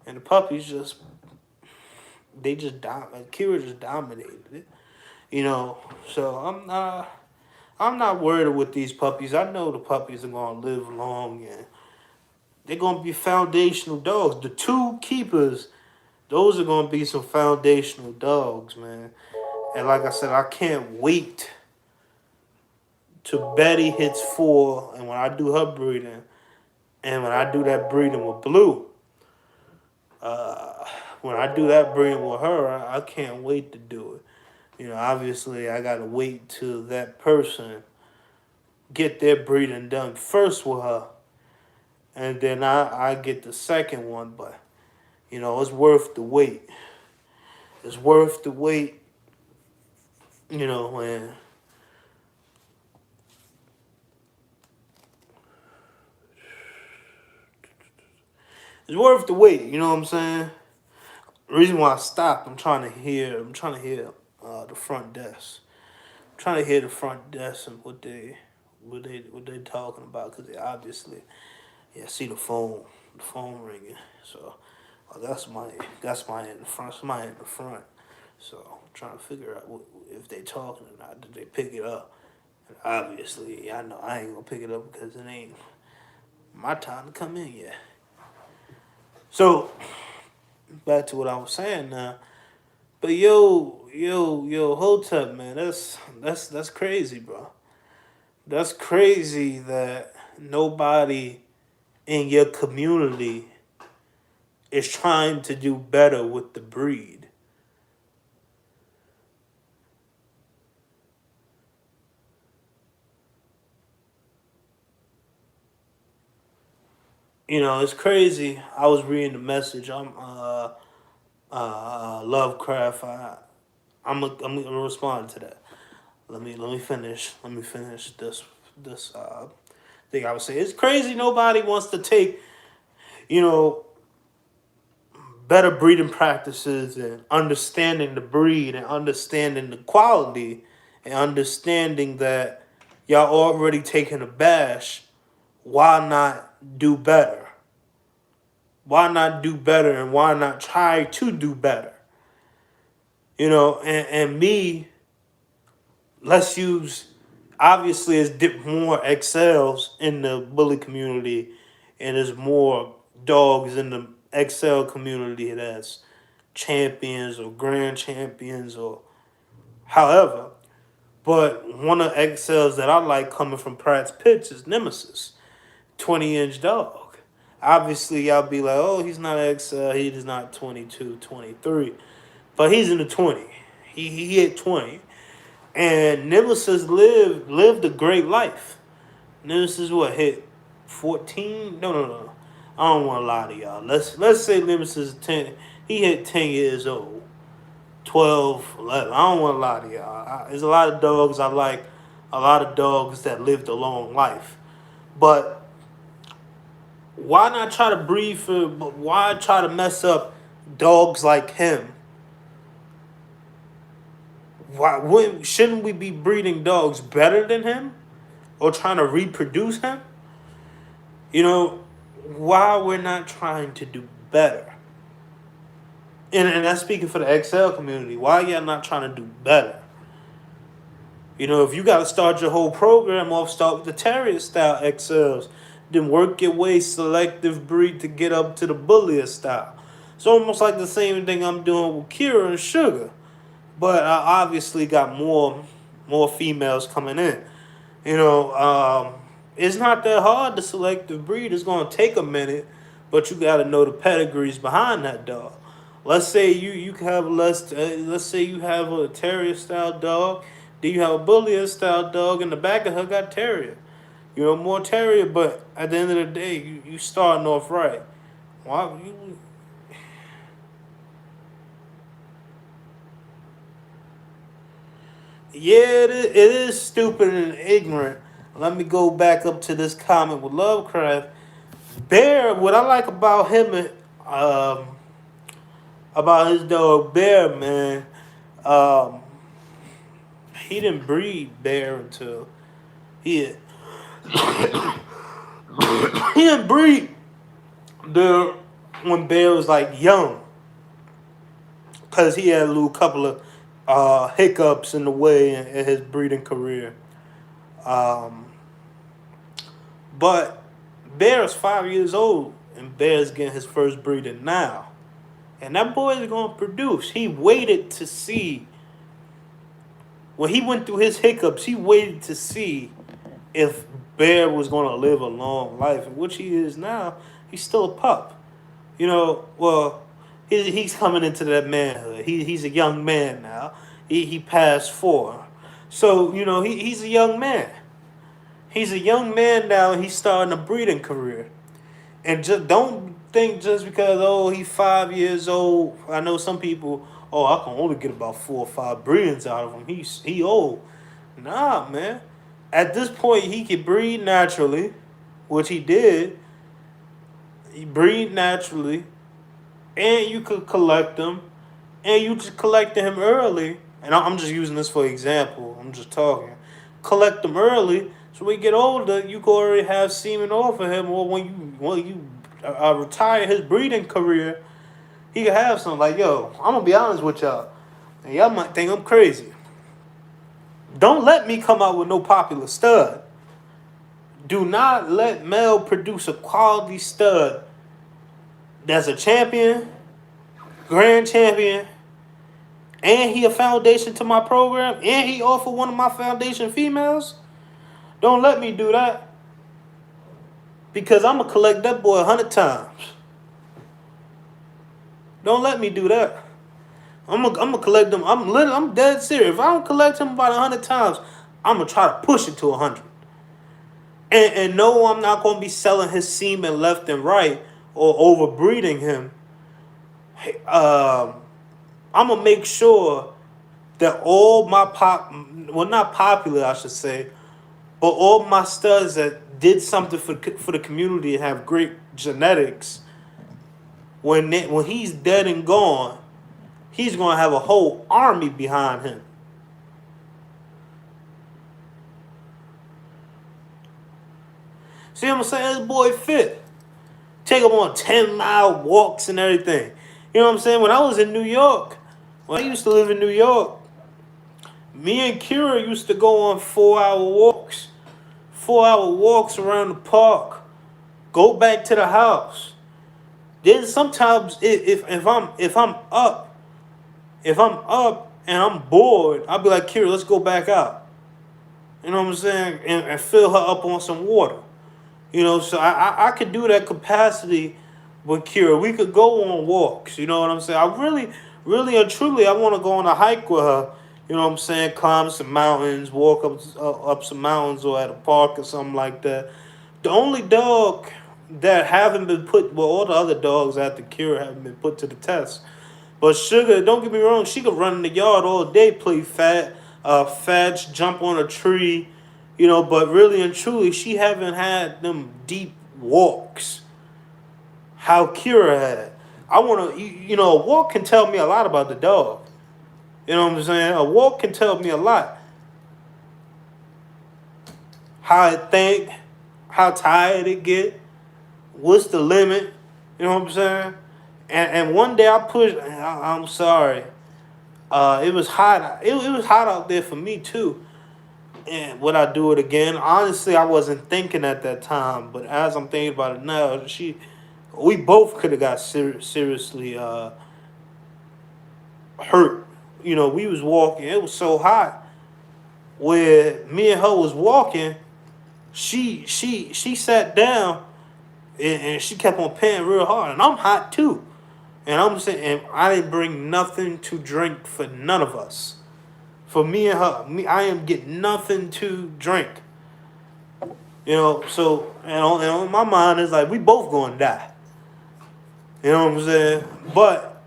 and the puppies just Kira just dominated it, you know. So I'm not worried with these puppies. I know the puppies are gonna live long and they're gonna be foundational dogs. The 2 keepers, those are gonna be some foundational dogs, man. And like I said, I can't wait till Betty hits 4, and when I do her breeding, and when I do that breeding with Blue, when I do that breeding with her, I can't wait to do it. You know, obviously, I gotta wait till that person get their breeding done first with her, and then I get the second one. But you know, it's worth the wait. It's worth the wait. You know, when it's worth the wait. You know what I'm saying? The reason why I stopped, I'm trying to hear the front desk. I'm trying to hear the front desk and what they talking about, because they obviously, yeah, see the phone ringing. So that's my in the front. Somebody in the front. So I'm trying to figure out if they talking or not. Did they pick it up? And obviously, I know I ain't gonna pick it up because it ain't my time to come in yet. So back to what I was saying now. But Hotep, man, that's crazy, bro. That's crazy that nobody in your community is trying to do better with the breed. You know, it's crazy. I was reading the message. I'm Lovecraft. I'm gonna respond to that. Let me finish. Let me finish this thing I would say. It's crazy nobody wants to take, you know, better breeding practices and understanding the breed and understanding the quality and understanding that y'all already taking a bash. Why not do better? Why not do better, and why not try to do better? You know, and me, let's use, obviously there's more XLs in the bully community, and there's more dogs in the XL community that's champions or grand champions or however. But one of the XLs that I like coming from Pratt's Pits is Nemesis, 20-inch dog. Obviously, y'all be like, oh, he's not XL, he is not 22, 23. But he's in the 20. He hit 20. And Nemesis lived a great life. Nemesis what, hit 14? No. I don't want to lie to y'all. Let's say Nemesis 10. He hit 10 years old. 12, 11. I don't want to lie to y'all. There's a lot of dogs I like, a lot of dogs that lived a long life. But why not try to breed for, why try to mess up dogs like him? Shouldn't we be breeding dogs better than him? Or trying to reproduce him? You know, why we're not trying to do better? And that's speaking for the XL community. Why y'all not trying to do better? You know, if you got to start your whole program off, start with the Terrier style XLs, then work your way selective breed to get up to the Bullier style. It's almost like the same thing I'm doing with Kira and Sugar, but I obviously got more females coming in. You know, it's not that hard to selective breed. It's gonna take a minute, but you got to know the pedigrees behind that dog. Let's say you have let's say you have a Terrier style dog, then you have a Bullier style dog, and the back of her got Terrier. You know, more Terrier, but at the end of the day, you starting off right. Why you? Yeah, it is stupid and ignorant. Let me go back up to this comment with Lovecraft. Bear, what I like about him, about his dog Bear, man, um, he didn't breed Bear until he he didn't breed the when Bear was like young, because he had a little couple of hiccups in the way in his breeding career. Um, but Bear is 5 years old, and Bear is getting his first breeding now. And that boy is going to produce. He waited to see. When he went through his hiccups, he waited to see if Bear was going to live a long life, in which he is now. He's still a pup. You know, well, he's coming into that manhood. He's a young man now. He passed 4. So, you know, he's a young man. He's a young man now, and he's starting a breeding career. And just don't think just because, oh, he's 5 years old. I know some people, oh, I can only get about 4 or 5 breedings out of him. He old. Nah, man. At this point, he could breed naturally, which he did. He breed naturally, and you could collect them, and you just collected him early. And I'm just using this for example. I'm just talking. Collect them early, so when you get older, you can already have semen off of him, or when you retire his breeding career, he can have something. Like, yo, I'm gonna be honest with y'all, and y'all might think I'm crazy. Don't let me come out with no popular stud. Do not let Mel produce a quality stud that's a champion, grand champion, and he a foundation to my program, and he offer one of my foundation females. Don't let me do that, because I'm gonna collect that boy 100 times. Don't let me do that. I'm gonna collect them. I'm dead serious. If I don't collect him about 100 times, I'm gonna try to push it to 100. And no, I'm not gonna be selling his semen left and right or overbreeding him. I'm gonna make sure that all my not popular, I should say, but all my studs that did something for the community and have great genetics, when he's dead and gone, he's gonna have a whole army behind him. See what I'm saying? This boy fit. Take him on 10-mile walks and everything. You know what I'm saying? When I was in New York, when I used to live in New York, me and Kira used to go on 4-hour walks. 4-hour walks around the park. Go back to the house. Then sometimes if I'm up and I'm bored, I'll be like, Kira, let's go back out. You know what I'm saying? And fill her up on some water. You know, so I could do that capacity with Kira. We could go on walks. You know what I'm saying? I really and truly, I want to go on a hike with her. You know what I'm saying? Climb some mountains, walk up some mountains, or at a park or something like that. The only dog that haven't been put, well, all the other dogs after Kira haven't been put to the test. But Sugar, don't get me wrong, she could run in the yard all day, play fetch, jump on a tree, but really and truly, she haven't had them deep walks how Kira had. I want to, a walk can tell me a lot about the dog. You know what I'm saying? A walk can tell me a lot. How it think, how tired it get, what's the limit, you know what I'm saying? And one day I pushed, I'm sorry, it was hot. It was hot out there for me too. And would I do it again? Honestly, I wasn't thinking at that time. But as I'm thinking about it now, we both could have got seriously hurt. We was walking. It was so hot. Where me and her was walking, she sat down and she kept on paying real hard, and I'm hot too. And I'm saying, and I didn't bring nothing to drink for none of us. For me and her, I am getting nothing to drink. So, on my mind, it's like, we both going to die. You know what I'm saying? But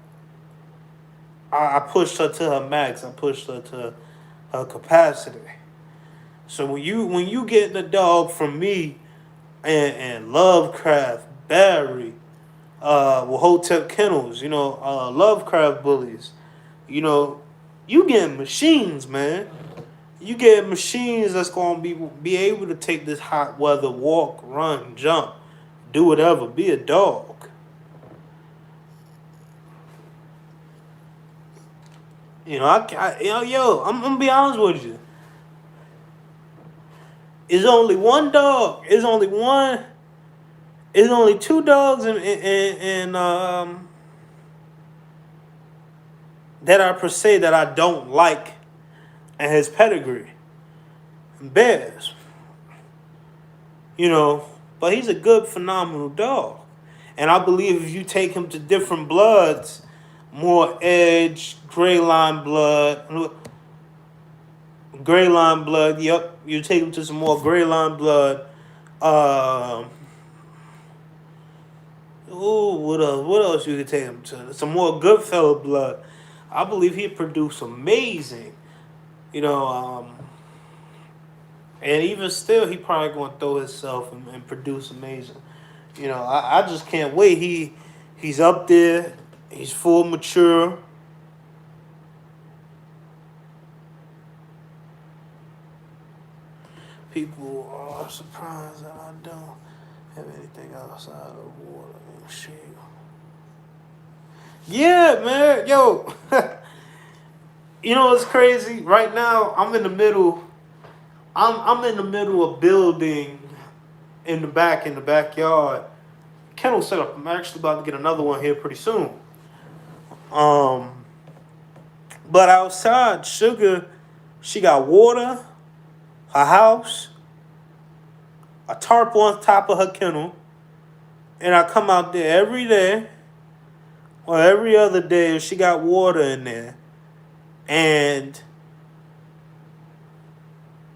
I pushed her to her max. I pushed her to her capacity. So when you get the dog from me and Lovecraft, Barry, Hotep Kennels, Lovecraft bullies, you getting machines, man. You get machines that's gonna be able to take this hot weather, walk, run, jump, do whatever, be a dog. I'm gonna be honest with you. It's only one dog. It's only one. It's only two dogs in that are per se that I don't like and his pedigree. Bears. But he's a good, phenomenal dog. And I believe if you take him to different bloods, more edge, gray line blood, yep, you take him to some more gray line blood. What else? What else you could take him to? Some more Goodfellow blood. I believe he'd produce amazing. And even still, he probably going to throw himself and produce amazing. I just can't wait. He's up there. He's full mature. People are surprised that I don't have anything outside of water and shit. Yeah, man. Yo. It's crazy? Right now, I'm in the middle. I'm in the middle of building in the backyard. Kennel setup. I'm actually about to get another one here pretty soon. But outside, Sugar, she got water, her house, a tarp on top of her kennel, and I come out there every day or every other day if she got water in there, and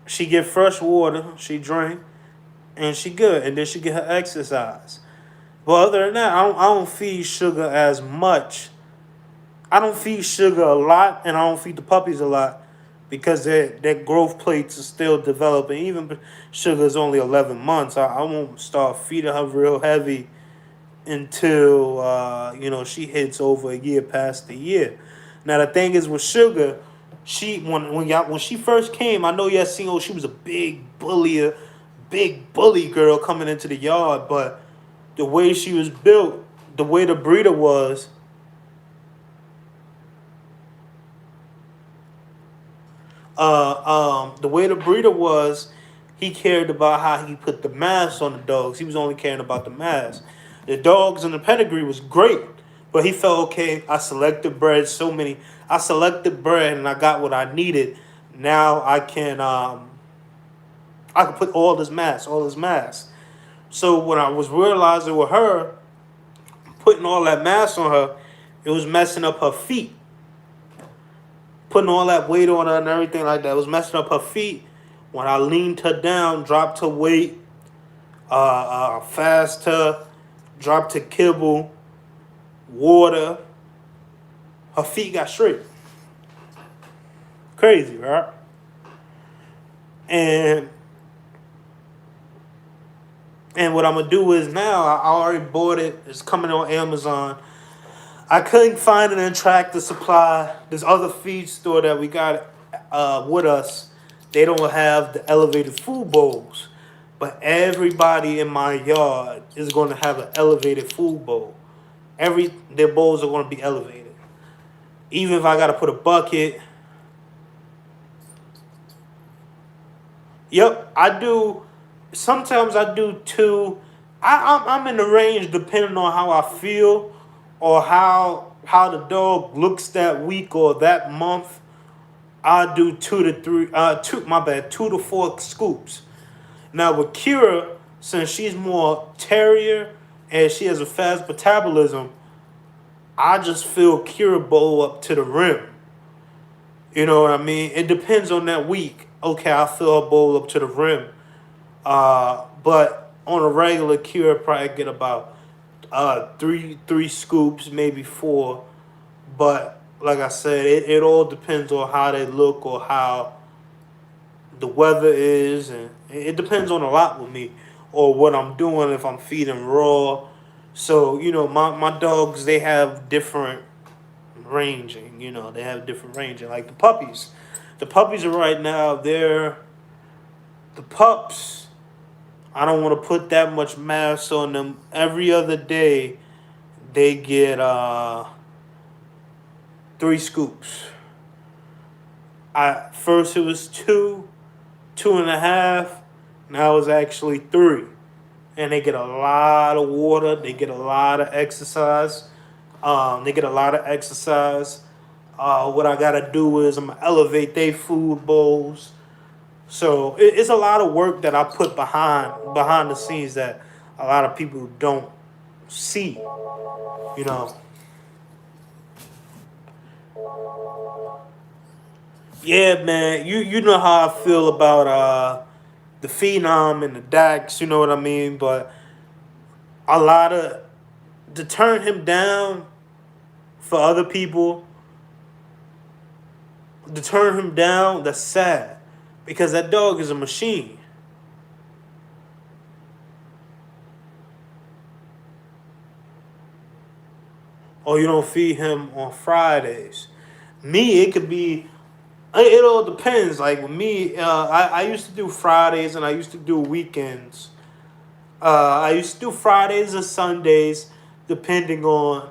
she get fresh water, she drink, and she good, and then she get her exercise. But other than that, I don't feed Sugar as much. I don't feed Sugar a lot, and I don't feed the puppies a lot because their growth plates are still developing. Even Sugar's only 11 months. I won't start feeding her real heavy until she hits over a year past the year. Now the thing is with Sugar, when she first came, I know y'all seen she was a big bully girl coming into the yard, but the way she was built, the way the breeder was, he cared about how he put the mask on the dogs. He was only caring about the mask. The dogs and the pedigree was great, but he felt, okay, I selected bred and I got what I needed. Now I can put all this mask. So when I was realizing with her, putting all that mass on her, it was messing up her feet. Putting all that weight on her and everything like that, it was messing up her feet. When I leaned her down, dropped her weight, fast her, dropped her kibble, water, Her feet got straight. Crazy, right? And what I'm gonna do is now I already bought it. It's coming on Amazon. I couldn't find it in Tractor Supply. This other feed store that we got with us, they don't have the elevated food bowls. But everybody in my yard is going to have an elevated food bowl. Their bowls are going to be elevated. Even if I got to put a bucket. Yep, I do. Sometimes I do two. I'm in the range depending on how I feel or how the dog looks that week or that month. I do 2 to 4 scoops. Now with Kira, since she's more terrier and she has a fast metabolism, I just fill Kira bowl up to the rim. You know what I mean? It depends on that week. Okay, I fill a bowl up to the rim. But on a regular Kira, probably get about three scoops, maybe 4. But like I said, it all depends on how they look or how the weather is, and it depends on a lot with me or what I'm doing if I'm feeding raw. So my dogs, they have different ranging. They have different ranging. Like the puppies are right now. The pups. I don't want to put that much mass on them. Every other day, they get 3 scoops. First it was 2, 2.5. Now it's actually 3. And they get a lot of water. They get a lot of exercise. What I gotta do is I'm gonna elevate their food bowls. So it's a lot of work that I put behind the scenes that a lot of people don't see. You know. Yeah, man. You know how I feel about the Phenom and the Dax. You know what I mean. But a lot of to turn him down for other people, to turn him down, that's sad. Because that dog is a machine. Or you don't feed him on Fridays. Me, it could be. It all depends. Like with me, I used to do Fridays and I used to do weekends. I used to do Fridays and Sundays, depending on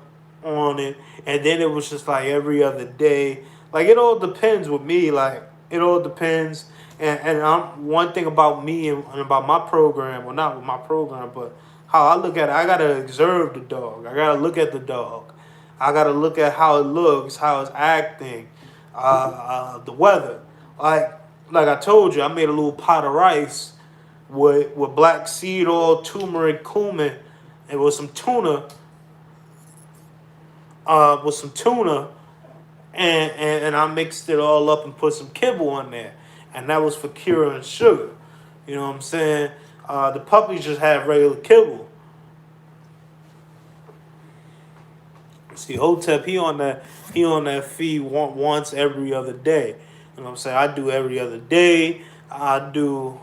it, and then it was just like every other day. Like it all depends with me. Like it all depends. And one thing about me and about my program, well, not with my program, but how I look at it, I gotta observe the dog. I gotta look at the dog. I gotta look at how it looks, how it's acting, the weather. Like I told you, I made a little pot of rice with black seed oil, turmeric, cumin, and with some tuna, and I mixed it all up and put some kibble on there, and that was for Kira and Sugar. You know what I'm saying? The puppies just have regular kibble. See, Hotep, he on that feed once every other day. You know what I'm saying? I do every other day. I do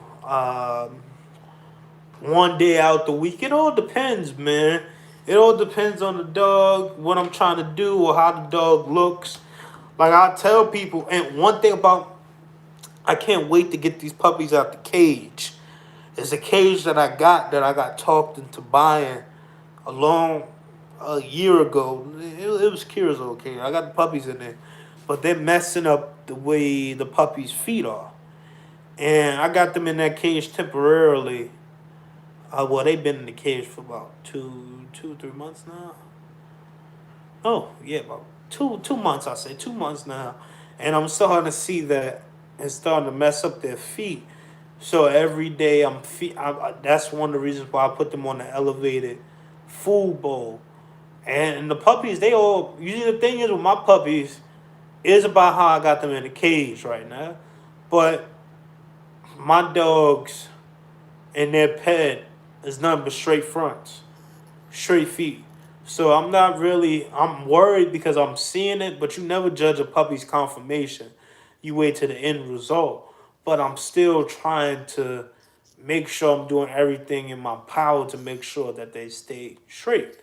one day out the week. It all depends, man. It all depends on the dog, what I'm trying to do, or how the dog looks. Like I tell people, and one thing about, I can't wait to get these puppies out the cage. It's a cage that I got talked into buying a year ago. It was Kira's old cage. I got the puppies in there, but they're messing up the way the puppies' feet are. And I got them in that cage temporarily. Well, they've been in the cage for about 3 months now. Oh, yeah, about 2 months. I say 2 months now, and I'm starting to see that it's starting to mess up their feet. So every day that's one of the reasons why I put them on the elevated food bowl. And the puppies, they all. Usually, the thing is with my puppies, is about how I got them in the cage right now, but my dogs and their pet is nothing but straight fronts, straight feet. So I'm worried because I'm seeing it, but you never judge a puppy's conformation. You wait to the end result. But I'm still trying to make sure I'm doing everything in my power to make sure that they stay straight,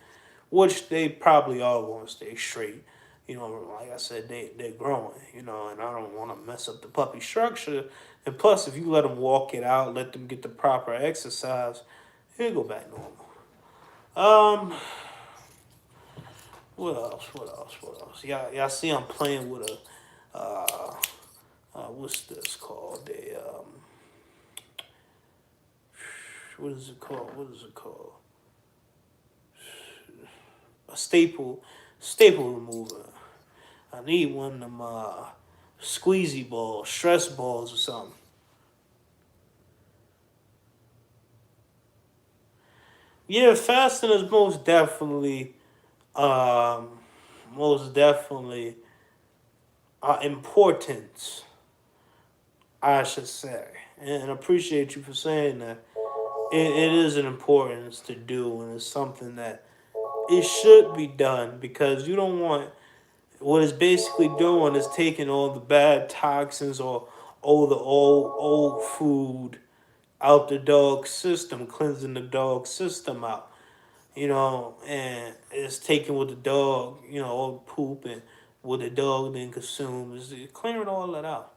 which they probably are going to stay straight. Like I said, they're growing, and I don't want to mess up the puppy structure. And plus, if you let them walk it out, let them get the proper exercise, he'll go back normal. Um, what else? What else? What else? Y'all see I'm playing with what's this called? What is it called? What is it called? A staple remover. I need one of them squeezy balls, stress balls or something. Yeah, fasting is um, most definitely importance, I should say, and appreciate you for saying that. It is an importance to do, and it's something that it should be done because you don't want what it's basically doing is taking all the bad toxins or all the old food out the dog system, cleansing the dog system out, and it's taking what the dog, all the poop and what the dog then consumes, it's clearing all that out.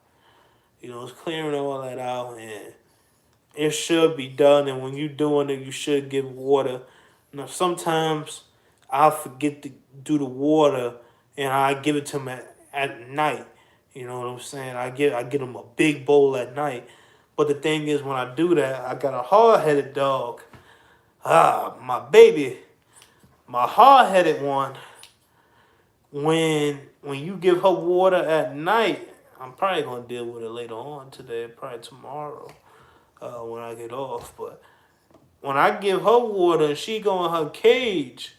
It's clearing all that out, and it should be done. And when you're doing it, you should give water. Now, sometimes I'll forget to do the water, and I give it to them at night. You know what I'm saying? I get them a big bowl at night. But the thing is, when I do that, I got a hard-headed dog. My baby, my hard-headed one. When you give her water at night, I'm probably gonna deal with it later on today, probably tomorrow, when I get off. But when I give her water and she go in her cage,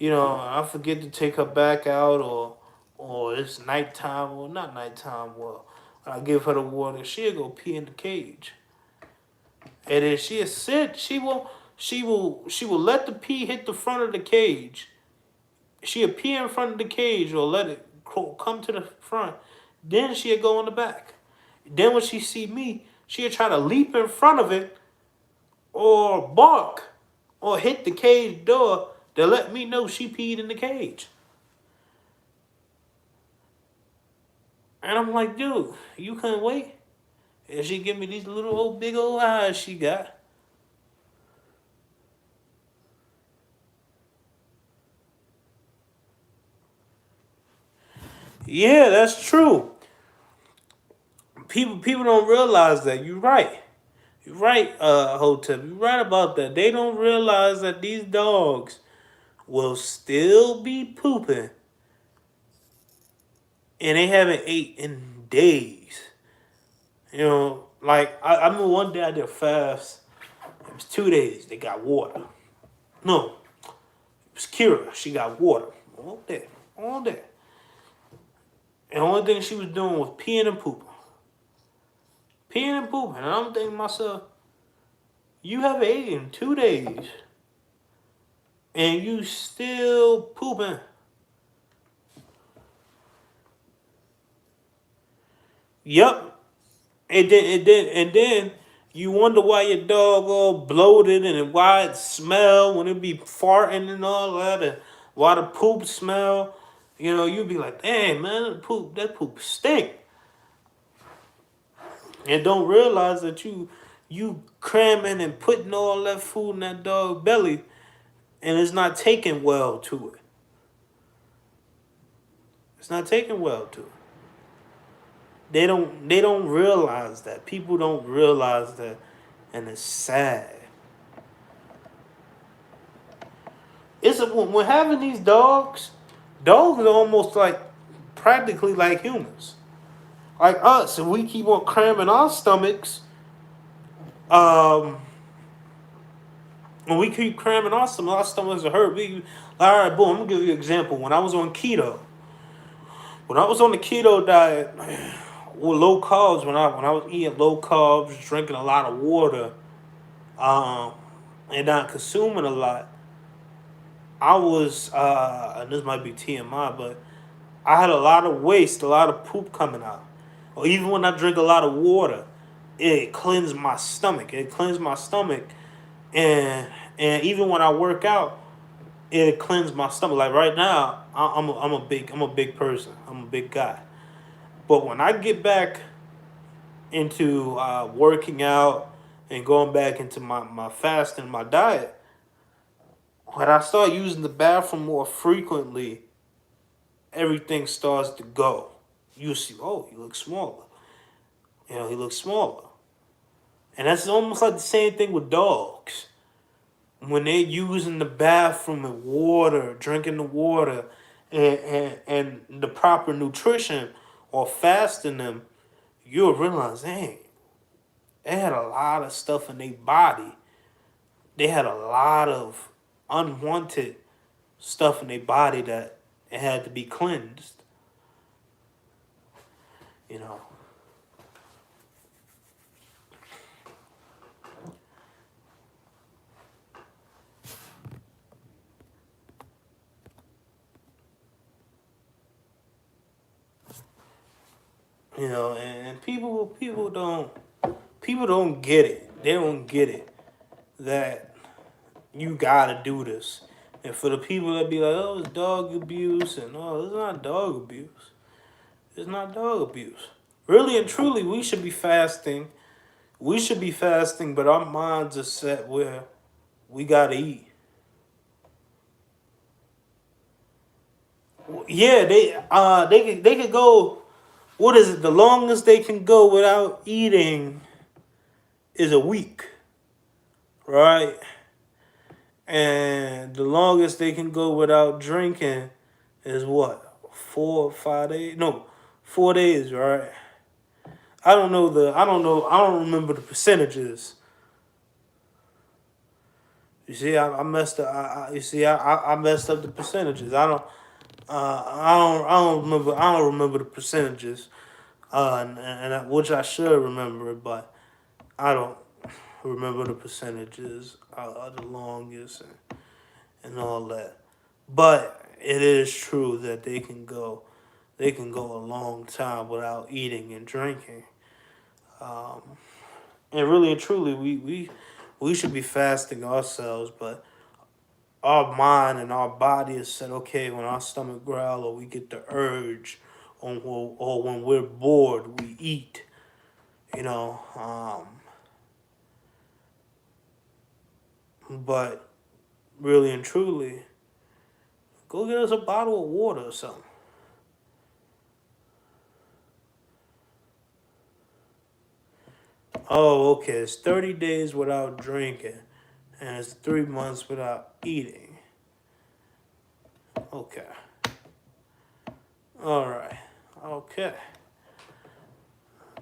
I forget to take her back out, or it's nighttime, or not nighttime. Well, when I give her the water, she'll go pee in the cage, and then she'll sit. She will let the pee hit the front of the cage. She'll pee in front of the cage or let it come to the front. Then she'll go in the back. Then when she see me, she'll try to leap in front of it or bark or hit the cage door to let me know she peed in the cage. And I'm like, dude, you couldn't wait? And she give me these little old big old eyes she got. Yeah, that's true. People don't realize that. You're right. You're right, Hotep. You're right about that. They don't realize that these dogs will still be pooping and they haven't ate in days. Like I remember one day I did a fast. It was 2 days. They got water. No, it was Kira. She got water all day, all day. And the only thing she was doing was peeing and pooping, peeing and pooping. And I'm thinking to myself, you haven't ate in 2 days, and you still pooping. Yep. And then you wonder why your dog all bloated and why it smell when it be farting and all that, and why the poop smell. You'd be like, dang man, that poop stink. And don't realize that you cramming and putting all that food in that dog belly, and it's not taking well to it. It's not taking well to it. They don't realize that. People don't realize that, and it's sad. When having these dogs are almost like practically like humans. Like us, if we keep on cramming our stomachs, um, when we keep cramming our stomachs are hurt. All right, boom. I'm gonna give you an example. When I was on the keto diet with low carbs, when I was eating low carbs, drinking a lot of water, um, and not consuming a lot, I was, and this might be TMI, but I had a lot of waste, a lot of poop coming out. Or even when I drink a lot of water, it cleansed my stomach. It cleansed my stomach, and and even when I work out, it cleansed my stomach. Like right now, I'm a big person. I'm a big guy. But when I get back into working out and going back into my fasting, my diet, when I start using the bathroom more frequently, everything starts to go. You see, oh, he looks smaller. He looks smaller. And that's almost like the same thing with dogs. When they're using the bathroom and water, drinking the water, and the proper nutrition or fasting them, you'll realize, dang, they had a lot of stuff in their body. They had a lot of unwanted stuff in their body that it had to be cleansed. You know. And people don't get it. They don't get it that you gotta do this. And for the people that be like, oh, it's dog abuse, and oh, it's not dog abuse. It's not dog abuse. Really and truly, we should be fasting. We should be fasting, but our minds are set where we gotta eat. Yeah, they could go. What is it? The longest they can go without eating is a week, right? And the longest they can go without drinking is what? 4 or 5 days? No, 4 days, right? I don't remember the percentages. You see, I messed up. I messed up the percentages. I don't remember the percentages. Which I should remember, but I don't remember the percentages of the longest and all that. But it is true that they can go a long time without eating and drinking. Um, and really and truly, we should be fasting ourselves, but our mind and our body is said, okay, when our stomach growl or we get the urge, or when we're bored, we eat. You know, but really and truly, go get us a bottle of water or something. Oh, okay. It's 30 days without drinking, and it's 3 months without eating. Okay. All right. Okay.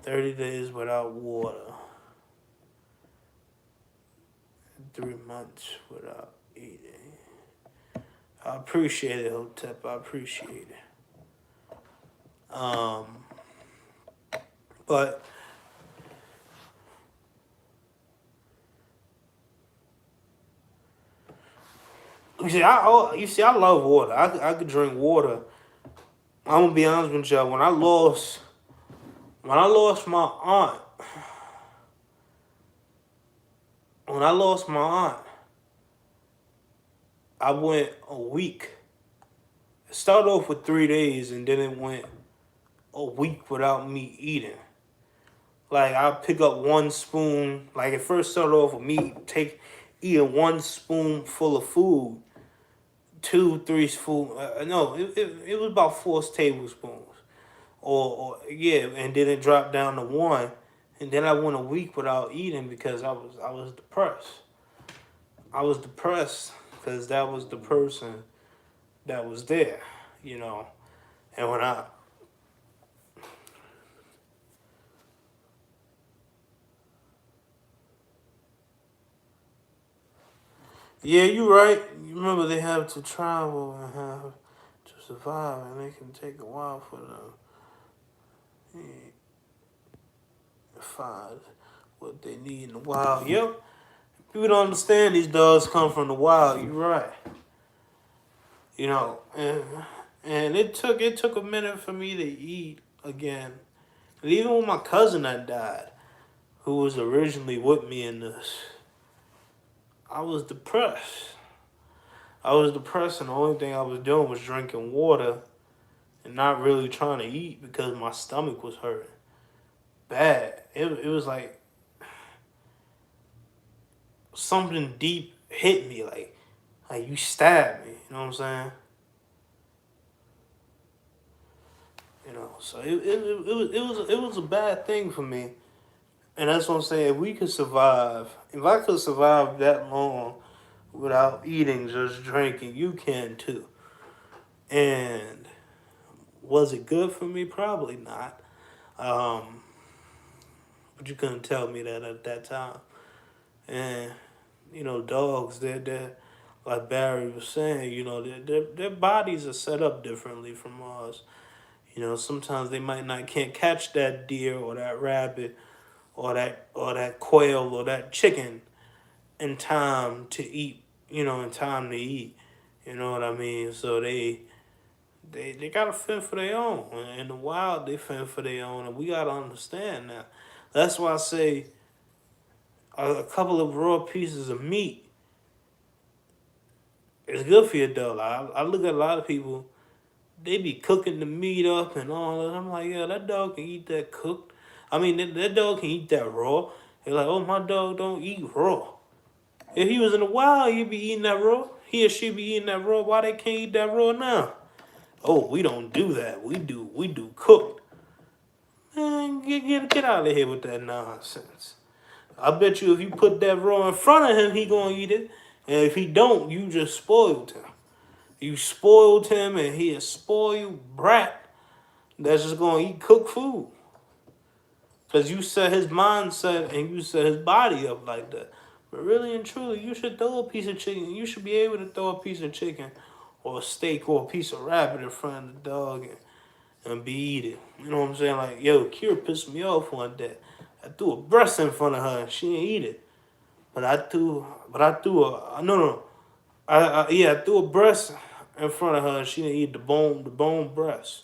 30 days without water. 3 months without eating. I appreciate it, Hotep. I appreciate it. Um, but I love water. I could drink water. I'm gonna be honest with y'all. When I lost my aunt, when I lost my aunt, I went a week. It started off with 3 days, and then it went a week without me eating. Like I pick up one spoon. Like it first started off with me eating one spoonful of food, 2, 3 spoon. No, it was about 4 tablespoons, or yeah, and then it dropped down to one, and then I went a week without eating because I was depressed. I was depressed because that was the person that was there, you know. And when I Yeah, you're right. You remember they have to travel and have to survive, and it can take a while for them to find what they need in the wild. Yep. People don't understand these dogs come from the wild. You're right. You know, and it took a minute for me to eat again. And even when my cousin had died, who was originally with me in this, I was depressed. I was depressed, and the only thing I was doing was drinking water and not really trying to eat because my stomach was hurting bad. It was like something deep hit me, like you stabbed me. You know what I'm saying? You know, so it was a bad thing for me, and that's what I'm saying. If we could survive, if I could survive that long without eating, just drinking, you can too. And was it good for me? Probably not. Um, but you couldn't tell me that at that time. And you know, dogs, they're like Barry was saying, you know, their bodies are set up differently from ours. You know, sometimes they might not can't catch that deer or that rabbit or that quail or that chicken in time to eat. You know, in time to eat. You know what I mean? So they gotta fend for their own. In the wild, they fend for their own, and we gotta understand that. That's why I say a couple of raw pieces of meat is good for your dog. I look at a lot of people, they be cooking the meat up and all that. I'm like, yeah, that dog can eat that cooked. I mean, that dog can eat that raw. They're like, oh, my dog don't eat raw. If he was in the wild, he'd be eating that raw. He or she be eating that raw. Why they can't eat that raw now? Oh, we don't do that. We do cooked. Man, get out of here with that nonsense. I bet you if you put that raw in front of him, he gonna eat it. And if he don't, you just spoiled him. You spoiled him, and he a spoiled brat that's just gonna eat cooked food. Cause you set his mindset and you set his body up like that. But really and truly, you should throw a piece of chicken. You should be able to throw a piece of chicken or a steak or a piece of rabbit in front of the dog and be eating. You know what I'm saying? Like, yo, Kira pissed me off one day. I threw a breast in front of her and she didn't eat it. But I threw a, no, no. I threw a breast in front of her and she didn't eat the bone breast.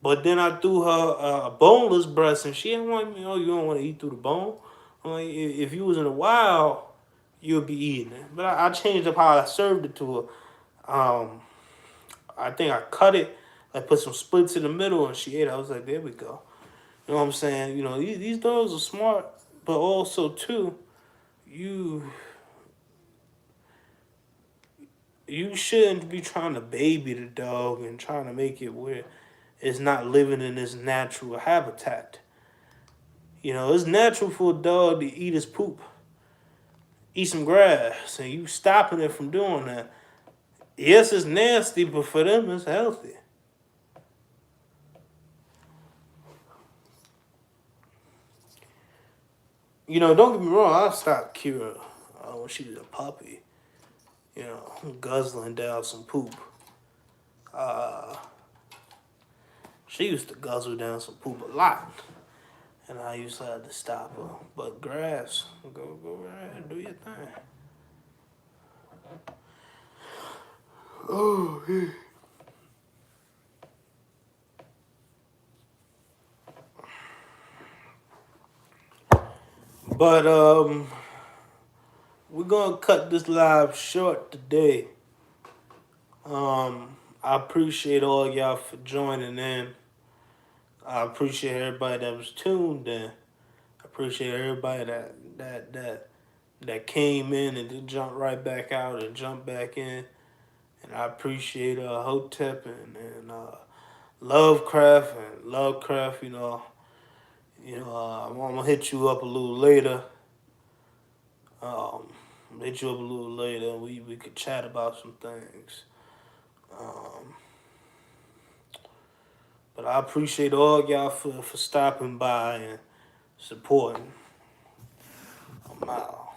But then I threw her a boneless breast, and she didn't want me. Oh, you don't want to eat through the bone. I'm like, if you was in the wild, you'd be eating it. But I changed up how I served it to her. I think I cut it. I put some splits in the middle, and she ate it. I was like, there we go. You know what I'm saying? You know, these dogs are smart, but also too, you you shouldn't be trying to baby the dog and trying to make it where it's not living in its natural habitat. You know, it's natural for a dog to eat his poop, eat some grass, and you stopping it from doing that. Yes, it's nasty, but for them, it's healthy. You know, don't get me wrong, I stopped Kira when she was a puppy, you know, guzzling down some poop. Uh, she used to guzzle down some poop a lot, and I used to have to stop her. But grass, go right ahead, do your thing. Oh, yeah. But we're gonna cut this live short today. I appreciate all y'all for joining in. I appreciate everybody that was tuned in. I appreciate everybody that came in and then jumped right back out and jumped back in. And I appreciate Hotep and Lovecraft and Lovecraft. I'm gonna hit you up a little later. Hit you up a little later. We could chat about some things. Um, but I appreciate all y'all for stopping by and supporting. I'm out.